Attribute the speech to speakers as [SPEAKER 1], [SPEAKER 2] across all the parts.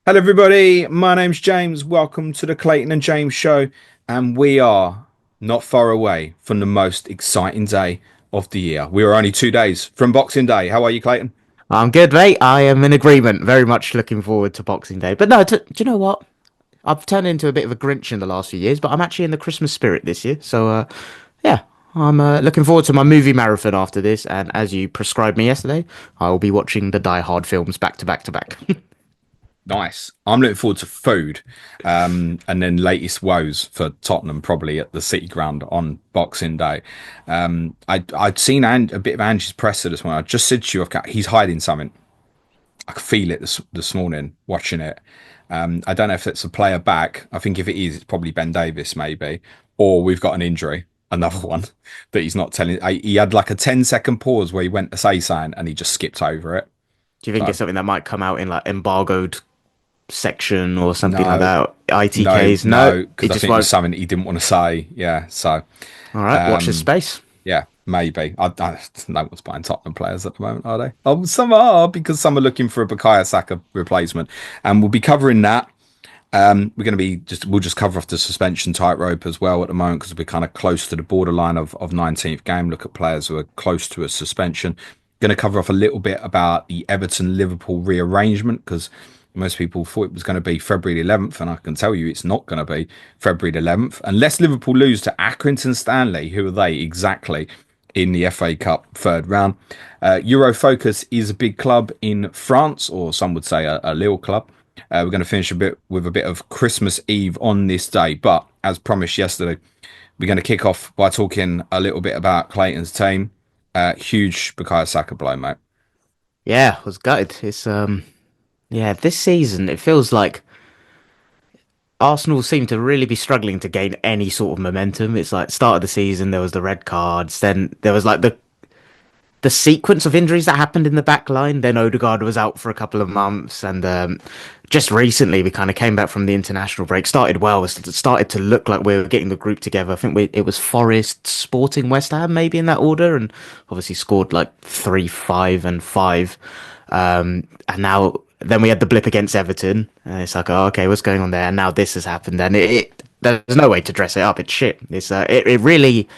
[SPEAKER 1] Hello, everybody. My name's James. Welcome to the Clayton and James Show. And we are not far away from the most exciting day of the year. We are only 2 days from Boxing Day. How are you, Clayton?
[SPEAKER 2] I'm good, mate. I am in agreement. Very much looking forward to Boxing Day. But no, do you know what? I've turned into a bit of a Grinch in the last few years, but I'm actually in the Christmas spirit this year. So, yeah, I'm looking forward to my movie marathon after this. And as you prescribed me yesterday, I will be watching the Die Hard films back to back to back.
[SPEAKER 1] Nice. I'm looking forward to food, and then latest woes for Tottenham probably at the City Ground on Boxing Day. I'd seen a bit of Angie's presser this morning. I just said to you, he's hiding something. I could feel it this morning watching it. I don't know if it's a player back. I think if it is, it's probably Ben Davis maybe, or we've got an injury, another one that he's not telling. He had like a 10-second pause where he went to say something and he just skipped over it.
[SPEAKER 2] Do you think
[SPEAKER 1] So
[SPEAKER 2] it's something that might come out in like embargoed section or something like
[SPEAKER 1] no,
[SPEAKER 2] that?
[SPEAKER 1] no,
[SPEAKER 2] ITKs? No,
[SPEAKER 1] no, because
[SPEAKER 2] it
[SPEAKER 1] I
[SPEAKER 2] just
[SPEAKER 1] think it was
[SPEAKER 2] won't.
[SPEAKER 1] something he didn't want to say. Yeah, so
[SPEAKER 2] All right, watch this
[SPEAKER 1] um,
[SPEAKER 2] space.
[SPEAKER 1] yeah, maybe. No one's buying Tottenham players at the moment, are they? Oh, some are because some are looking for a Bukayo Saka replacement, and we'll be covering that. We're going to be we'll just cover off the suspension tightrope as well at the moment because we're kind of close to the borderline of 19th game. Look at players who are close to a suspension. Going to cover off a little bit about the Everton Liverpool rearrangement because most people thought it was going to be February the 11th, and I can tell you it's not going to be February the 11th unless Liverpool lose to Accrington Stanley. Who are they exactly? In the FA Cup third round. Eurofocus is a big club in France, or some would say a Lille club. We're going to finish a bit with a bit of Christmas Eve on this day, but as promised yesterday, we're going to kick off by talking a little bit about Clayton's team. Huge Bukayo Saka blow, mate.
[SPEAKER 2] Yeah, I was gutted. Yeah, this season it feels like Arsenal seem to really be struggling to gain any sort of momentum. It's like start of the season there was the red cards, then there was like the sequence of injuries that happened in the back line. Then Odegaard was out for a couple of months, and just recently we kind of came back from the international break. Started well. It started to look like we were getting the group together. I think it was Forest, Sporting, West Ham, maybe in that order, and obviously scored like 3-5 and 5. And now then we had the blip against Everton, and it's like, oh, okay, what's going on there? And now this has happened, and there's no way to dress it up. It's shit. It really,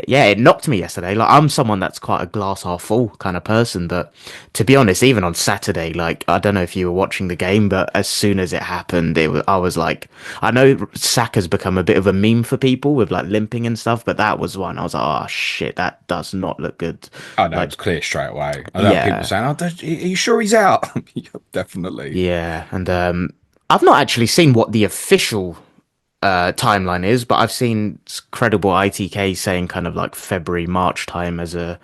[SPEAKER 2] yeah, it knocked me yesterday. Like I'm someone that's quite a glass half full kind of person, but to be honest, even on Saturday, like I don't know if you were watching the game, but as soon as it happened, I was like, I know Saka's become a bit of a meme for people with like limping and stuff, but that was one I was like, oh shit, that does not look good.
[SPEAKER 1] I know
[SPEAKER 2] Like,
[SPEAKER 1] it's clear straight away. I know people
[SPEAKER 2] yeah,
[SPEAKER 1] saying, "Oh, are you sure he's out?" Yeah, definitely.
[SPEAKER 2] yeah, and I've not actually seen what the official timeline is, but I've seen credible ITK saying kind of like February, March time as a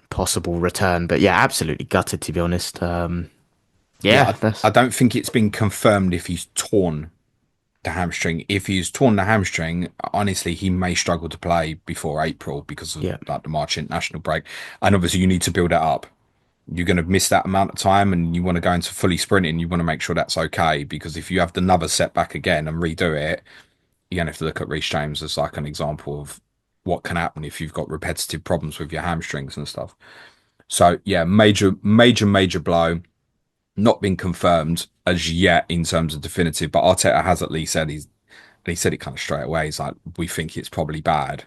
[SPEAKER 2] possible return. But yeah, absolutely gutted to be honest.
[SPEAKER 1] Yeah,
[SPEAKER 2] Yeah,
[SPEAKER 1] I
[SPEAKER 2] that's
[SPEAKER 1] don't think it's been confirmed if he's torn the hamstring. If he's torn the hamstring, honestly, he may struggle to play before April because of
[SPEAKER 2] yeah.
[SPEAKER 1] like the March international break. And obviously, you need to build it up. You're going to miss that amount of time, and you want to go into fully sprinting. You want to make sure that's okay because if you have another setback again and redo it, you're going to have to look at Reece James as like an example of what can happen if you've got repetitive problems with your hamstrings and stuff. So yeah, major blow. Not been confirmed as yet in terms of definitive, but Arteta has at least said he said it kind of straight away. He's like, we think it's probably bad.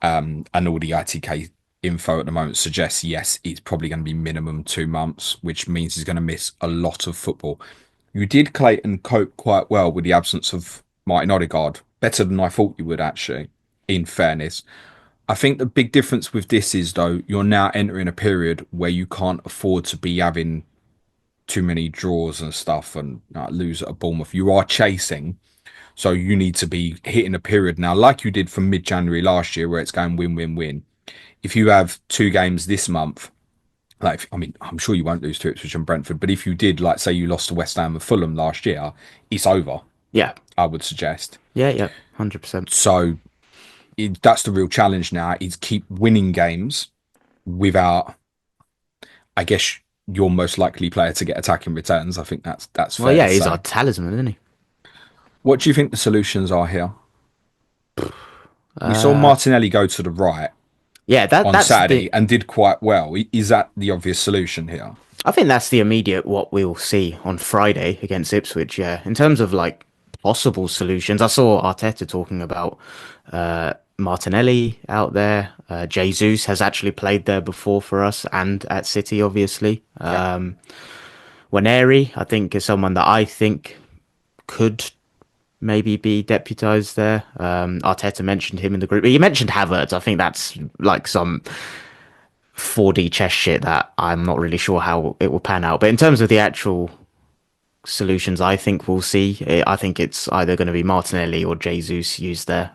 [SPEAKER 1] And all the ITK info at the moment suggests yes, it's probably going to be minimum 2 months, which means he's going to miss a lot of football. You did Clayton cope quite well with the absence of Martin Odegaard, better than I thought you would actually. In fairness, I think the big difference with this is though you're now entering a period where you can't afford to be having too many draws and stuff and lose at a Bournemouth. You are chasing, so you need to be hitting a period now, like you did from mid-January last year, where it's going win, win, win. If you have 2 games this month, like I mean, I'm sure you won't lose to Ipswich and Brentford, but if you did, like say you lost to West Ham and Fulham last year, it's over.
[SPEAKER 2] Yeah,
[SPEAKER 1] I would suggest.
[SPEAKER 2] yeah, yeah, 100%.
[SPEAKER 1] So that's the real challenge now: is keep winning games without, I guess, your most likely player to get attacking returns. I think that's
[SPEAKER 2] Well,
[SPEAKER 1] fair
[SPEAKER 2] yeah,
[SPEAKER 1] to
[SPEAKER 2] he's our
[SPEAKER 1] say.
[SPEAKER 2] talisman, isn't he?
[SPEAKER 1] What do you think the solutions are here? We saw
[SPEAKER 2] Uh,
[SPEAKER 1] Martinelli go to the right.
[SPEAKER 2] Yeah,
[SPEAKER 1] on
[SPEAKER 2] that's the
[SPEAKER 1] Saturday and did quite well. Is that the obvious solution here?
[SPEAKER 2] I think that's the immediate what we'll see on Friday against Ipswich. Yeah, in terms of like possible solutions, I saw Arteta talking about Martinelli out there. Jesus has actually played there before for us and at City, obviously.
[SPEAKER 1] Okay.
[SPEAKER 2] Waneri, I think, is someone that I think could maybe be deputized there. Arteta mentioned him in the group. He mentioned Havertz. I think that's like some 4D chess shit that I'm not really sure how it will pan out. But in terms of the actual solutions I think we'll see, I think it's either going to be Martinelli or Jesus used there.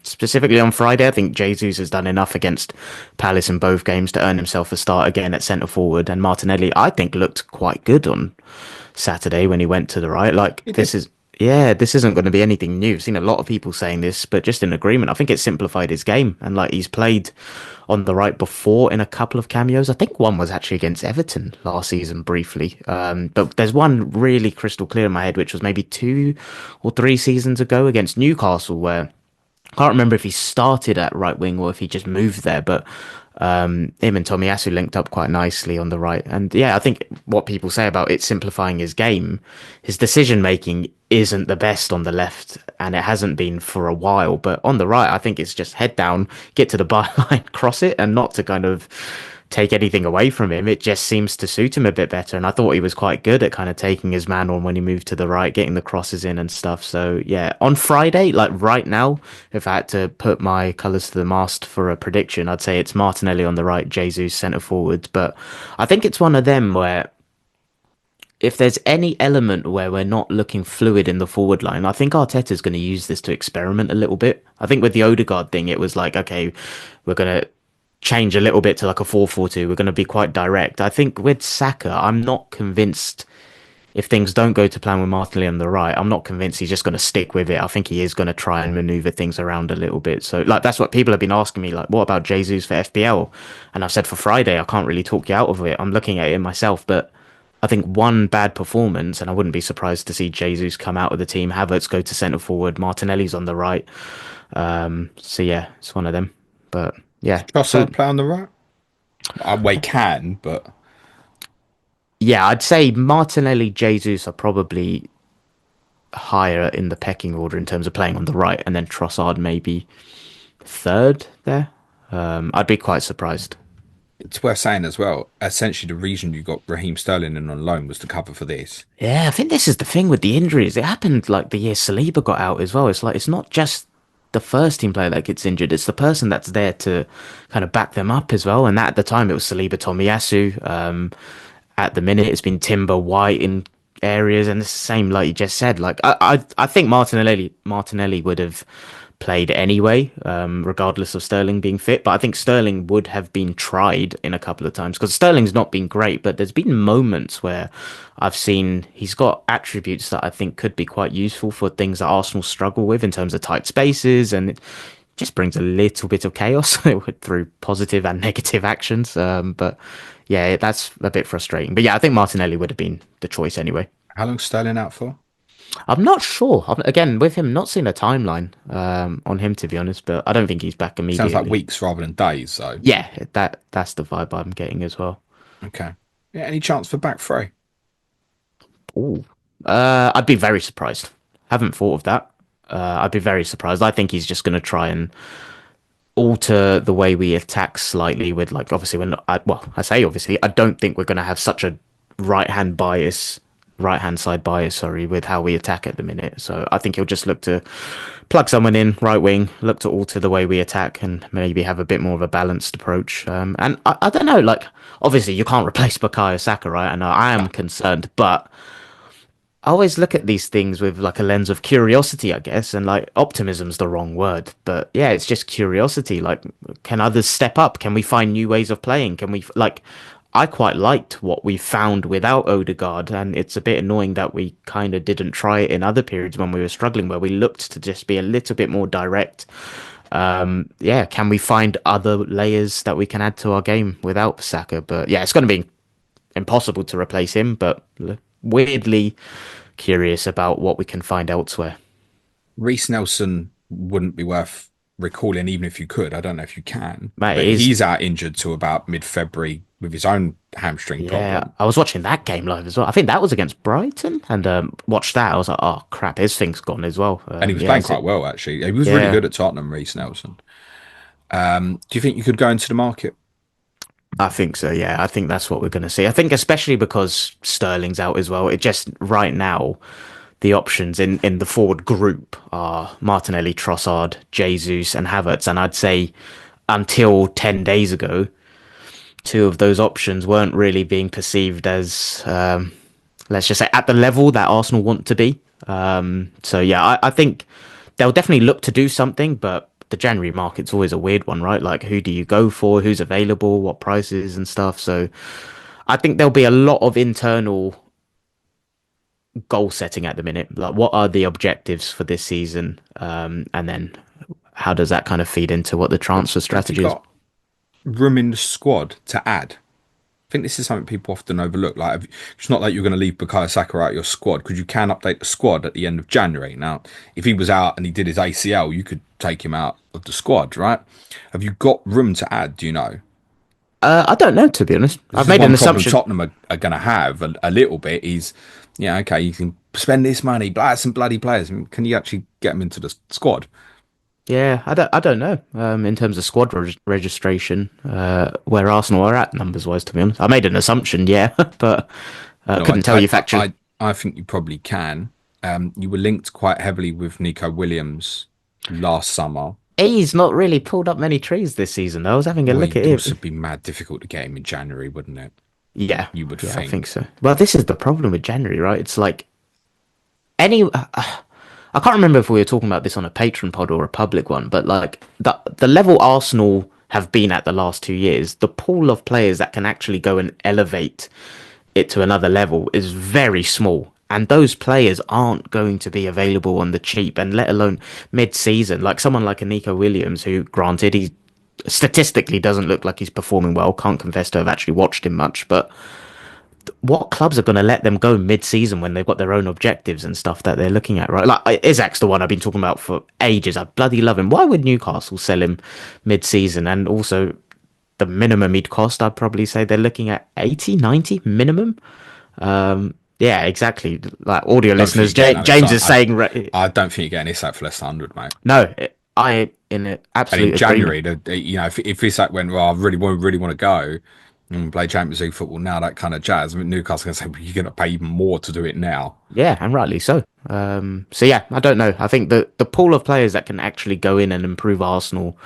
[SPEAKER 2] Specifically on Friday, I think Jesus has done enough against Palace in both games to earn himself a start again at centre forward. And Martinelli, I think, looked quite good on Saturday when he went to the right. Like
[SPEAKER 1] He
[SPEAKER 2] this
[SPEAKER 1] did.
[SPEAKER 2] is yeah, this isn't going to be anything new. I've seen a lot of people saying this, but just in agreement. I think it simplified his game, and like he's played on the right before in a couple of cameos. I think one was actually against Everton last season briefly. But there's one really crystal clear in my head, which was maybe 2 or 3 seasons ago against Newcastle, where I can't remember if he started at right wing or if he just moved there, but him and Tomiyasu linked up quite nicely on the right. And yeah, I think what people say about it simplifying his game, his decision making isn't the best on the left, and it hasn't been for a while. But on the right, I think it's just head down, get to the byline, cross it, and not to kind of take anything away from him. It just seems to suit him a bit better. And I thought he was quite good at kind of taking his man on when he moved to the right, getting the crosses in and stuff. So yeah, on Friday, like right now, if I had to put my colours to the mast for a prediction, I'd say it's Martinelli on the right, Jesus centre forward. But I think it's one of them where if there's any element where we're not looking fluid in the forward line, I think Arteta's going to use this to experiment a little bit. I think with the Odegaard thing, it was like, okay, we're going to change a little bit to like a 4-4-2. We're going to be quite direct. I think with Saka, I'm not convinced if things don't go to plan with Martinelli on the right, I'm not convinced he's just going to stick with it. I think he is going to try and maneuver things around a little bit. So, like, that's what people have been asking me, like, what about Jesus for FPL? And I've said for Friday, I can't really talk you out of it. I'm looking at it myself, but I think one bad performance, and I wouldn't be surprised to see Jesus come out of the team, Havertz go to centre forward, Martinelli's on the right. So yeah, it's one of them. But yeah, so
[SPEAKER 1] Trossard play on the right? We can, but
[SPEAKER 2] yeah, I'd say Martinelli, Jesus are probably higher in the pecking order in terms of playing on the right, and then Trossard maybe third there. I'd be quite surprised.
[SPEAKER 1] it's worth saying as well. Essentially, the reason you got Raheem Sterling in on loan was to cover for this.
[SPEAKER 2] Yeah, I think this is the thing with the injuries. It happened like the year Saliba got out as well. It's like it's not just the first team player that gets injured; it's the person that's there to kind of back them up as well. And that at the time it was Saliba, Tomiyasu. At the minute, it's been Timber, White in areas, and it's the same like you just said. Like I think Martinelli would have played anyway, regardless of Sterling being fit. But I think Sterling would have been tried in a couple of times because Sterling's not been great, but there's been moments where I've seen he's got attributes that I think could be quite useful for things that Arsenal struggle with in terms of tight spaces, and it just brings a little bit of chaos through positive and negative actions. But yeah, that's a bit frustrating. But yeah, I think Martinelli would have been the choice anyway.
[SPEAKER 1] How long's Sterling out for?
[SPEAKER 2] I'm not sure. Again, with him, not seeing a timeline on him to be honest, but I don't think he's back
[SPEAKER 1] Sounds like
[SPEAKER 2] immediately.
[SPEAKER 1] weeks rather than days, though.
[SPEAKER 2] Yeah, that's the vibe I'm getting as well.
[SPEAKER 1] Okay. Yeah, any chance for back three?
[SPEAKER 2] Ooh. I'd be very surprised. Haven't thought of that. I'd be very surprised. I think he's just going to try and alter the way we attack slightly with like obviously I say obviously I don't think we're going to have such a right hand side bias, sorry, with how we attack at the minute. So I think he'll just look to plug someone in right wing, look to alter the way we attack, and maybe have a bit more of a balanced approach. And I don't know, like obviously you can't replace Bukayo Saka, right? And I am
[SPEAKER 1] No.
[SPEAKER 2] concerned, but I always look at these things with like a lens of curiosity, I guess, and like optimism's the wrong word, but yeah, it's just curiosity. Like, can others step up? Can we find new ways of playing? Can we like? I quite liked what we found without Odegaard, and it's a bit annoying that we kind of didn't try it in other periods when we were struggling, where we looked to just be a little bit more direct. Yeah, can we find other layers that we can add to our game without Saka? But yeah, it's going to be impossible to replace him, but weirdly curious about what we can find elsewhere.
[SPEAKER 1] Reece Nelson wouldn't be worth. recalling, even if you could, I don't know if you can,
[SPEAKER 2] Mate,
[SPEAKER 1] but
[SPEAKER 2] it is.
[SPEAKER 1] he's out injured to about mid-February with his own hamstring
[SPEAKER 2] Yeah,
[SPEAKER 1] problem.
[SPEAKER 2] I was watching that game live as well. I think that was against Brighton, and watched that. I was like, oh crap, his thing's gone as well.
[SPEAKER 1] And he was
[SPEAKER 2] Yeah,
[SPEAKER 1] playing
[SPEAKER 2] is
[SPEAKER 1] quite
[SPEAKER 2] it?
[SPEAKER 1] well, actually. He was really
[SPEAKER 2] Yeah,
[SPEAKER 1] good at Tottenham, Reece Nelson. Do you think you could go into the market?
[SPEAKER 2] I think so. Yeah, I think that's what we're going to see. I think especially because Sterling's out as well. It just right now, the options in the forward group are Martinelli, Trossard, Jesus, and Havertz. And I'd say until 10 days ago, two of those options weren't really being perceived as, let's just say, at the level that Arsenal want to be. So yeah, I think they'll definitely look to do something, but the January market's always a weird one, right? Like, who do you go for? Who's available? What prices and stuff? So I think there'll be a lot of internal goal setting at the minute. Like, what are the objectives for this season? And then how does that kind of feed into what the transfer
[SPEAKER 1] Have you
[SPEAKER 2] strategy is?
[SPEAKER 1] got room in the squad to add? I think this is something people often overlook. It's not like you're going to leave Bukayo Saka out of your squad because you can update the squad at the end of January. Now, if he was out and he did his ACL, you could take him out of the squad, right? Have you got room to add? Do you know?
[SPEAKER 2] I don't know, to be honest.
[SPEAKER 1] This
[SPEAKER 2] I've
[SPEAKER 1] is
[SPEAKER 2] made an
[SPEAKER 1] one problem
[SPEAKER 2] assumption.
[SPEAKER 1] Tottenham are going to have a little bit is, yeah, okay, you can spend this money, buy some bloody players. Can you actually get them into the squad?
[SPEAKER 2] Yeah, I don't know. In terms of squad registration, where Arsenal are at numbers wise, to be honest, I made an assumption, yeah, but
[SPEAKER 1] No,
[SPEAKER 2] couldn't tell you factually.
[SPEAKER 1] I think you probably can. You were linked quite heavily with Nico Williams last summer.
[SPEAKER 2] He's not really pulled up many trees this season, though. I was having a
[SPEAKER 1] Well,
[SPEAKER 2] look at
[SPEAKER 1] it'd also
[SPEAKER 2] it.
[SPEAKER 1] be mad difficult to get him in January, wouldn't it?
[SPEAKER 2] Yeah,
[SPEAKER 1] You would
[SPEAKER 2] yeah, I think
[SPEAKER 1] think.
[SPEAKER 2] so. Well, this is the problem with January, right? It's like any. I can't remember if we were talking about this on a Patreon pod or a public one, but like the level Arsenal have been at the last 2 years, the pool of players that can actually go and elevate it to another level is very small. And those players aren't going to be available on the cheap, and let alone mid-season. Like someone like a Nico Williams, who, granted, he statistically doesn't look like he's performing well. Can't confess to have actually watched him much, but what clubs are going to let them go mid-season when they've got their own objectives and stuff that they're looking at, right? Like Isaac's the one I've been talking about for ages. I bloody love him. Why would Newcastle sell him mid-season? And also, the minimum he'd cost, I'd probably say they're looking at 80, 90 minimum. Yeah, exactly. Like audio
[SPEAKER 1] Don't think
[SPEAKER 2] listeners,
[SPEAKER 1] you're getting this.
[SPEAKER 2] James is saying,
[SPEAKER 1] I don't think you're getting this out for less than 100, mate.
[SPEAKER 2] no, I in
[SPEAKER 1] And in
[SPEAKER 2] absolute agreement.
[SPEAKER 1] January, if this like went, well, I really want to go and play Champions League football now, that kind of jazz. I mean, Newcastle can say, well, you're going to pay even more to do it now.
[SPEAKER 2] Yeah, and rightly so. So yeah, I don't know. I think the pool of players that can actually go in and improve Arsenal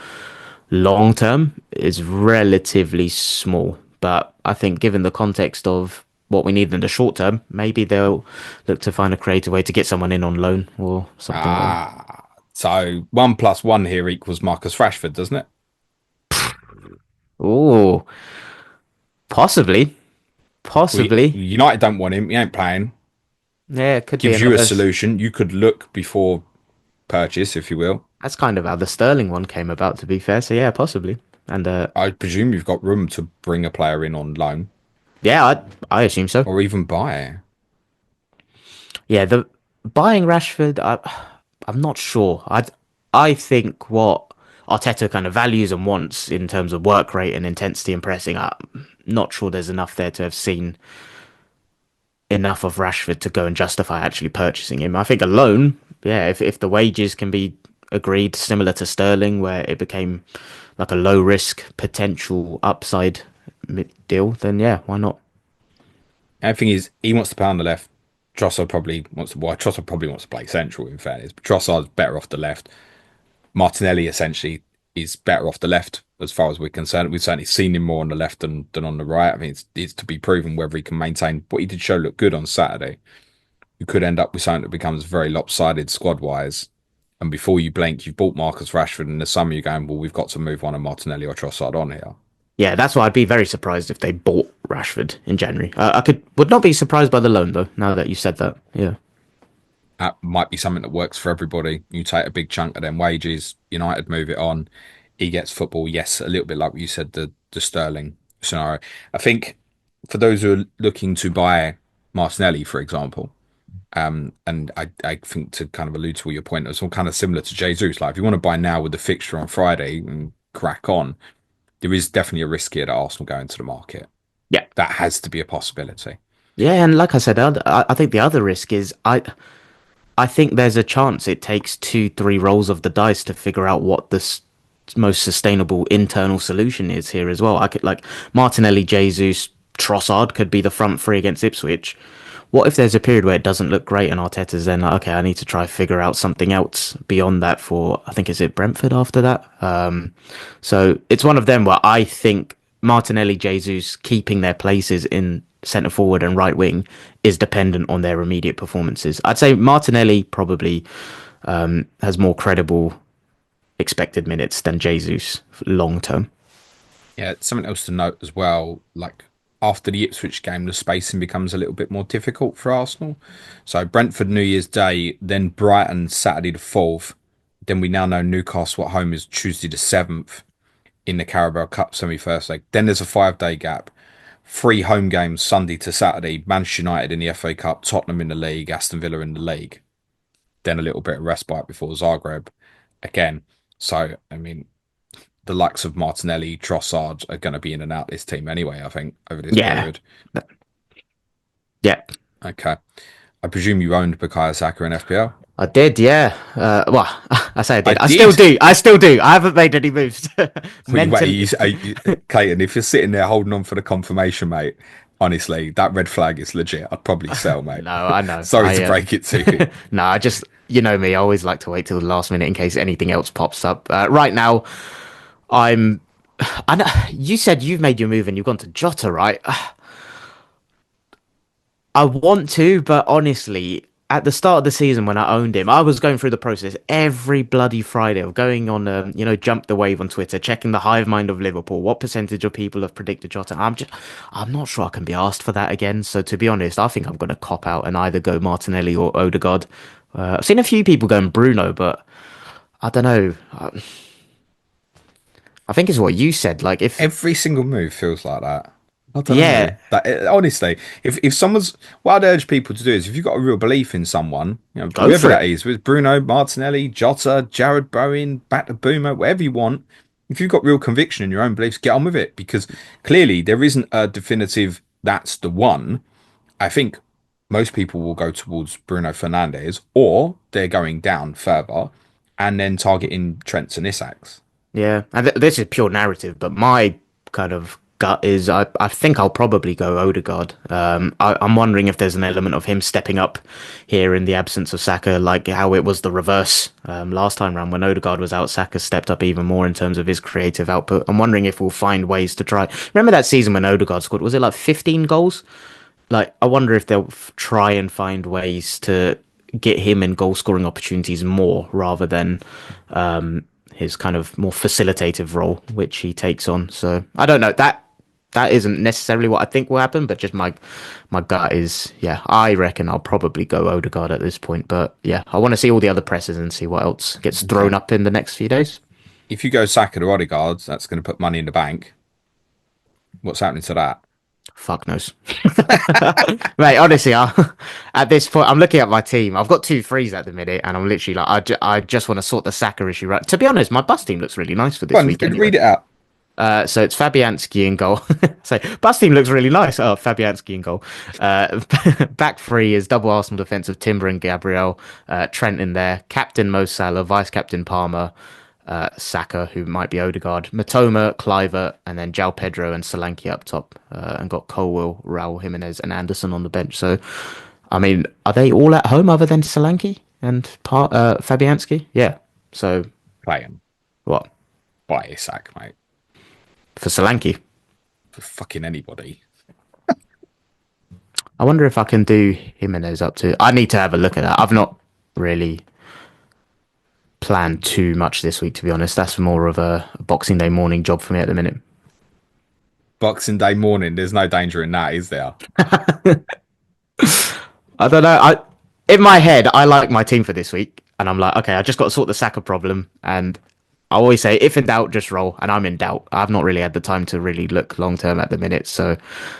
[SPEAKER 2] long term is relatively small. But I think given the context of what we need in the short term, maybe they'll look to find a creative way to get someone in on loan or something like that.
[SPEAKER 1] So 1+1 here equals Marcus Rashford, doesn't it?
[SPEAKER 2] Oh, possibly,
[SPEAKER 1] Well,
[SPEAKER 2] possibly.
[SPEAKER 1] United don't want him. He ain't playing.
[SPEAKER 2] Yeah, it could be
[SPEAKER 1] Gives you a
[SPEAKER 2] another.
[SPEAKER 1] solution. You could look before purchase, if you will.
[SPEAKER 2] That's kind of how the Sterling one came about, to be fair. So yeah, possibly. And
[SPEAKER 1] I presume you've got room to bring a player in on loan
[SPEAKER 2] yeah, I assume so.
[SPEAKER 1] or even buy.
[SPEAKER 2] Yeah, the buying Rashford, I'm not sure. I think what Arteta kind of values and wants in terms of work rate and intensity and pressing, I'm not sure there's enough there to have seen enough of Rashford to go and justify actually purchasing him. I think alone, yeah, if the wages can be agreed similar to Sterling, where it became like a low risk potential upside deal, then yeah, why not?
[SPEAKER 1] And the thing is, he wants to play on the left. Trossard probably wants to play central, in fairness. But Trossard's better off the left. Martinelli essentially is better off the left as far as we're concerned. We've certainly seen him more on the left than on the right. I mean, it's to be proven whether he can maintain what he did show look good on Saturday. You could end up with something that becomes very lopsided squad wise. And before you blink, you've bought Marcus Rashford, and in the summer you're going, well, we've got to move one of Martinelli or Trossard on here.
[SPEAKER 2] Yeah, that's why I'd be very surprised if they bought Rashford in January. I would not be surprised by the loan though. Now that you said that, yeah,
[SPEAKER 1] That might be something that works for everybody. You take a big chunk of them wages, United move it on. He gets football, yes, a little bit like what you said, the Sterling scenario. I think for those who are looking to buy Martinelli, for example, And I think to kind of allude to your point, it's all kind of similar to Jesus. Like if you want to buy now with the fixture on Friday and crack on, there is definitely a risk here that Arsenal go into the market.
[SPEAKER 2] Yeah.
[SPEAKER 1] That has to be a possibility.
[SPEAKER 2] Yeah, and like I said, I think the other risk is I think there's a chance it takes two, three rolls of the dice to figure out what the most sustainable internal solution is here as well. I could like Martinelli, Jesus, Trossard could be the front three against Ipswich. What if there's a period where it doesn't look great and Arteta's then like, okay, I need to try figure out something else beyond that for, I think, is it Brentford after that? So it's one of them where I think Martinelli, Jesus keeping their places in centre forward and right wing is dependent on their immediate performances. I'd say Martinelli probably has more credible expected minutes than Jesus long term.
[SPEAKER 1] Yeah, something else to note as well, like after the Ipswich game, the spacing becomes a little bit more difficult for Arsenal. So Brentford New Year's Day, then Brighton Saturday the 4th. Then we now know Newcastle at home is Tuesday the 7th in the Carabao Cup semi-first leg. Then there's a 5 day gap. Three home games Sunday to Saturday, Manchester United in the FA Cup, Tottenham in the league, Aston Villa in the league. Then a little bit of respite before Zagreb again. So, I mean, the likes of Martinelli, Trossard are going to be in and out this team anyway, I think, over this
[SPEAKER 2] Yeah,
[SPEAKER 1] period.
[SPEAKER 2] yeah,
[SPEAKER 1] Okay. I presume you owned Bukayo Saka in FPL?
[SPEAKER 2] I did. Yeah. Well, I say I
[SPEAKER 1] I
[SPEAKER 2] did. I still
[SPEAKER 1] did.
[SPEAKER 2] do. I still do. I haven't made any moves.
[SPEAKER 1] Wait,
[SPEAKER 2] Mentally.
[SPEAKER 1] Clayton, if you're sitting there holding on for the confirmation, mate, honestly, that red flag is legit. I'd probably sell, mate.
[SPEAKER 2] No, I know.
[SPEAKER 1] Sorry to break it to you.
[SPEAKER 2] No, I just you know me. I always like to wait till the last minute in case anything else pops up. Right now, I'm. I know you said you've made your move and you've gone to Jota, right? I want to, but honestly, at the start of the season when I owned him, I was going through the process every bloody Friday of going on, jump the wave on Twitter, checking the hive mind of Liverpool. What percentage of people have predicted Jota? I'm not sure I can be asked for that again. So to be honest, I think I'm going to cop out and either go Martinelli or Odegaard. I've seen a few people going Bruno, but I don't know. I think it's what you said. Like if,
[SPEAKER 1] Every single move feels like that. I don't know.
[SPEAKER 2] yeah,
[SPEAKER 1] Honestly, if someone's what I'd urge people to do is if you've got a real belief in someone,
[SPEAKER 2] go
[SPEAKER 1] whoever
[SPEAKER 2] for
[SPEAKER 1] that
[SPEAKER 2] it.
[SPEAKER 1] is, with Bruno, Martinelli, Jota, Jared Bowen, back to Boomer, whatever you want, if you've got real conviction in your own beliefs, get on with it because clearly there isn't a definitive that's the one. I think most people will go towards Bruno Fernandes or they're going down further and then targeting Trent and Isaacs.
[SPEAKER 2] Yeah, and this is pure narrative, but my kind of gut is I think I'll probably go Odegaard. I'm wondering if there's an element of him stepping up here in the absence of Saka, like how it was the reverse last time round when Odegaard was out. Saka stepped up even more in terms of his creative output. I'm wondering if we'll find ways to try. Remember that season when Odegaard scored? Was it like 15 goals? Like I wonder if they'll try and find ways to get him in goal scoring opportunities more rather than his kind of more facilitative role, which he takes on. So I don't know that isn't necessarily what I think will happen, but just my gut is yeah, I reckon I'll probably go Odegaard at this point. But yeah, I want to see all the other presses and see what else gets thrown
[SPEAKER 1] Okay.
[SPEAKER 2] up in the next few days.
[SPEAKER 1] If you go Saka or Odegaard, that's going to put money in the bank. What's happening to that?
[SPEAKER 2] Fuck knows. Mate, honestly, at this point, I'm looking at my team. I've got two threes at the minute, and I'm literally like, I just want to sort the Saka issue right. To be honest, my bus team looks really nice for
[SPEAKER 1] Go
[SPEAKER 2] this
[SPEAKER 1] on,
[SPEAKER 2] week anyway.
[SPEAKER 1] read it out.
[SPEAKER 2] So it's Fabianski in goal. So bus team looks really nice. Oh, Fabianski in goal. Uh, Back three is double Arsenal defensive Timber and Gabriel. Trent in there. Captain Mo Salah, vice captain Palmer. Saka, who might be Odegaard, Matoma, Cliver, and then Jao Pedro and Solanke up top, and got Colwill, Raul Jimenez, and Anderson on the bench. So, I mean, are they all at home other than Solanke and Fabianski? Yeah. So,
[SPEAKER 1] Play him.
[SPEAKER 2] what
[SPEAKER 1] Buy Isak, mate.
[SPEAKER 2] for Solanke?
[SPEAKER 1] For fucking anybody.
[SPEAKER 2] I wonder if I can do Jimenez up to. I need to have a look at that. I've not really planned too much this week, to be honest. That's more of a Boxing Day morning job for me at the minute.
[SPEAKER 1] Boxing Day morning, there's no danger in that, is there?
[SPEAKER 2] I don't know. In my head, I like my team for this week, and I'm like, okay, I just got to sort the Saka problem, and I always say, if in doubt, just roll. And I'm in doubt. I've not really had the time to really look long term at the minute. So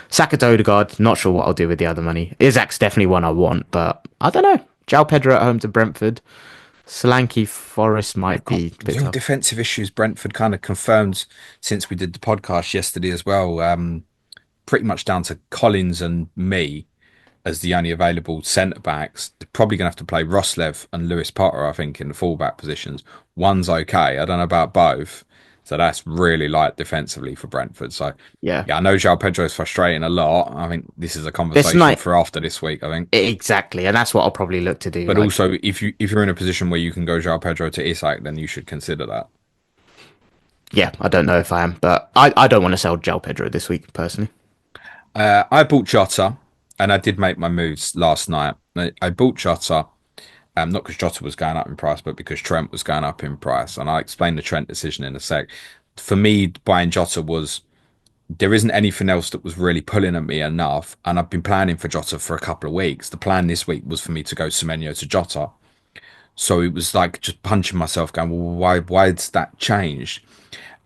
[SPEAKER 2] Saka to Odegaard, not sure what I'll do with the other money. Isaac's definitely one I want, but I don't know. João Pedro at home to Brentford. Solanke Forest
[SPEAKER 1] They've
[SPEAKER 2] might
[SPEAKER 1] got
[SPEAKER 2] be a bit
[SPEAKER 1] real
[SPEAKER 2] tough.
[SPEAKER 1] defensive issues. Brentford kind of confirmed since we did the podcast yesterday as well. Pretty much down to Collins and me as the only available centre backs. They're probably going to have to play Roslev and Lewis Potter, I think, in the fullback positions. One's okay. I don't know about both. So that's really light defensively for Brentford. So,
[SPEAKER 2] Yeah.
[SPEAKER 1] yeah, I know João Pedro is frustrating a lot. I think this is a
[SPEAKER 2] This
[SPEAKER 1] conversation
[SPEAKER 2] night,
[SPEAKER 1] for after this week, I think.
[SPEAKER 2] exactly. And that's what I'll probably look to do.
[SPEAKER 1] But
[SPEAKER 2] Like,
[SPEAKER 1] also, if you're in a position where you can go João Pedro to Isak, then you should consider that.
[SPEAKER 2] yeah, I don't know if I am, but I don't want to sell João Pedro this week, personally.
[SPEAKER 1] I bought Jota, and I did make my moves last night. I bought Jota, not because Jota was going up in price, but because Trent was going up in price. And I'll explain the Trent decision in a sec. For me, buying Jota was there isn't anything else that was really pulling at me enough. And I've been planning for Jota for a couple of weeks. The plan this week was for me to go Semenyo to Jota. So it was like just punching myself, going, well, why's that changed?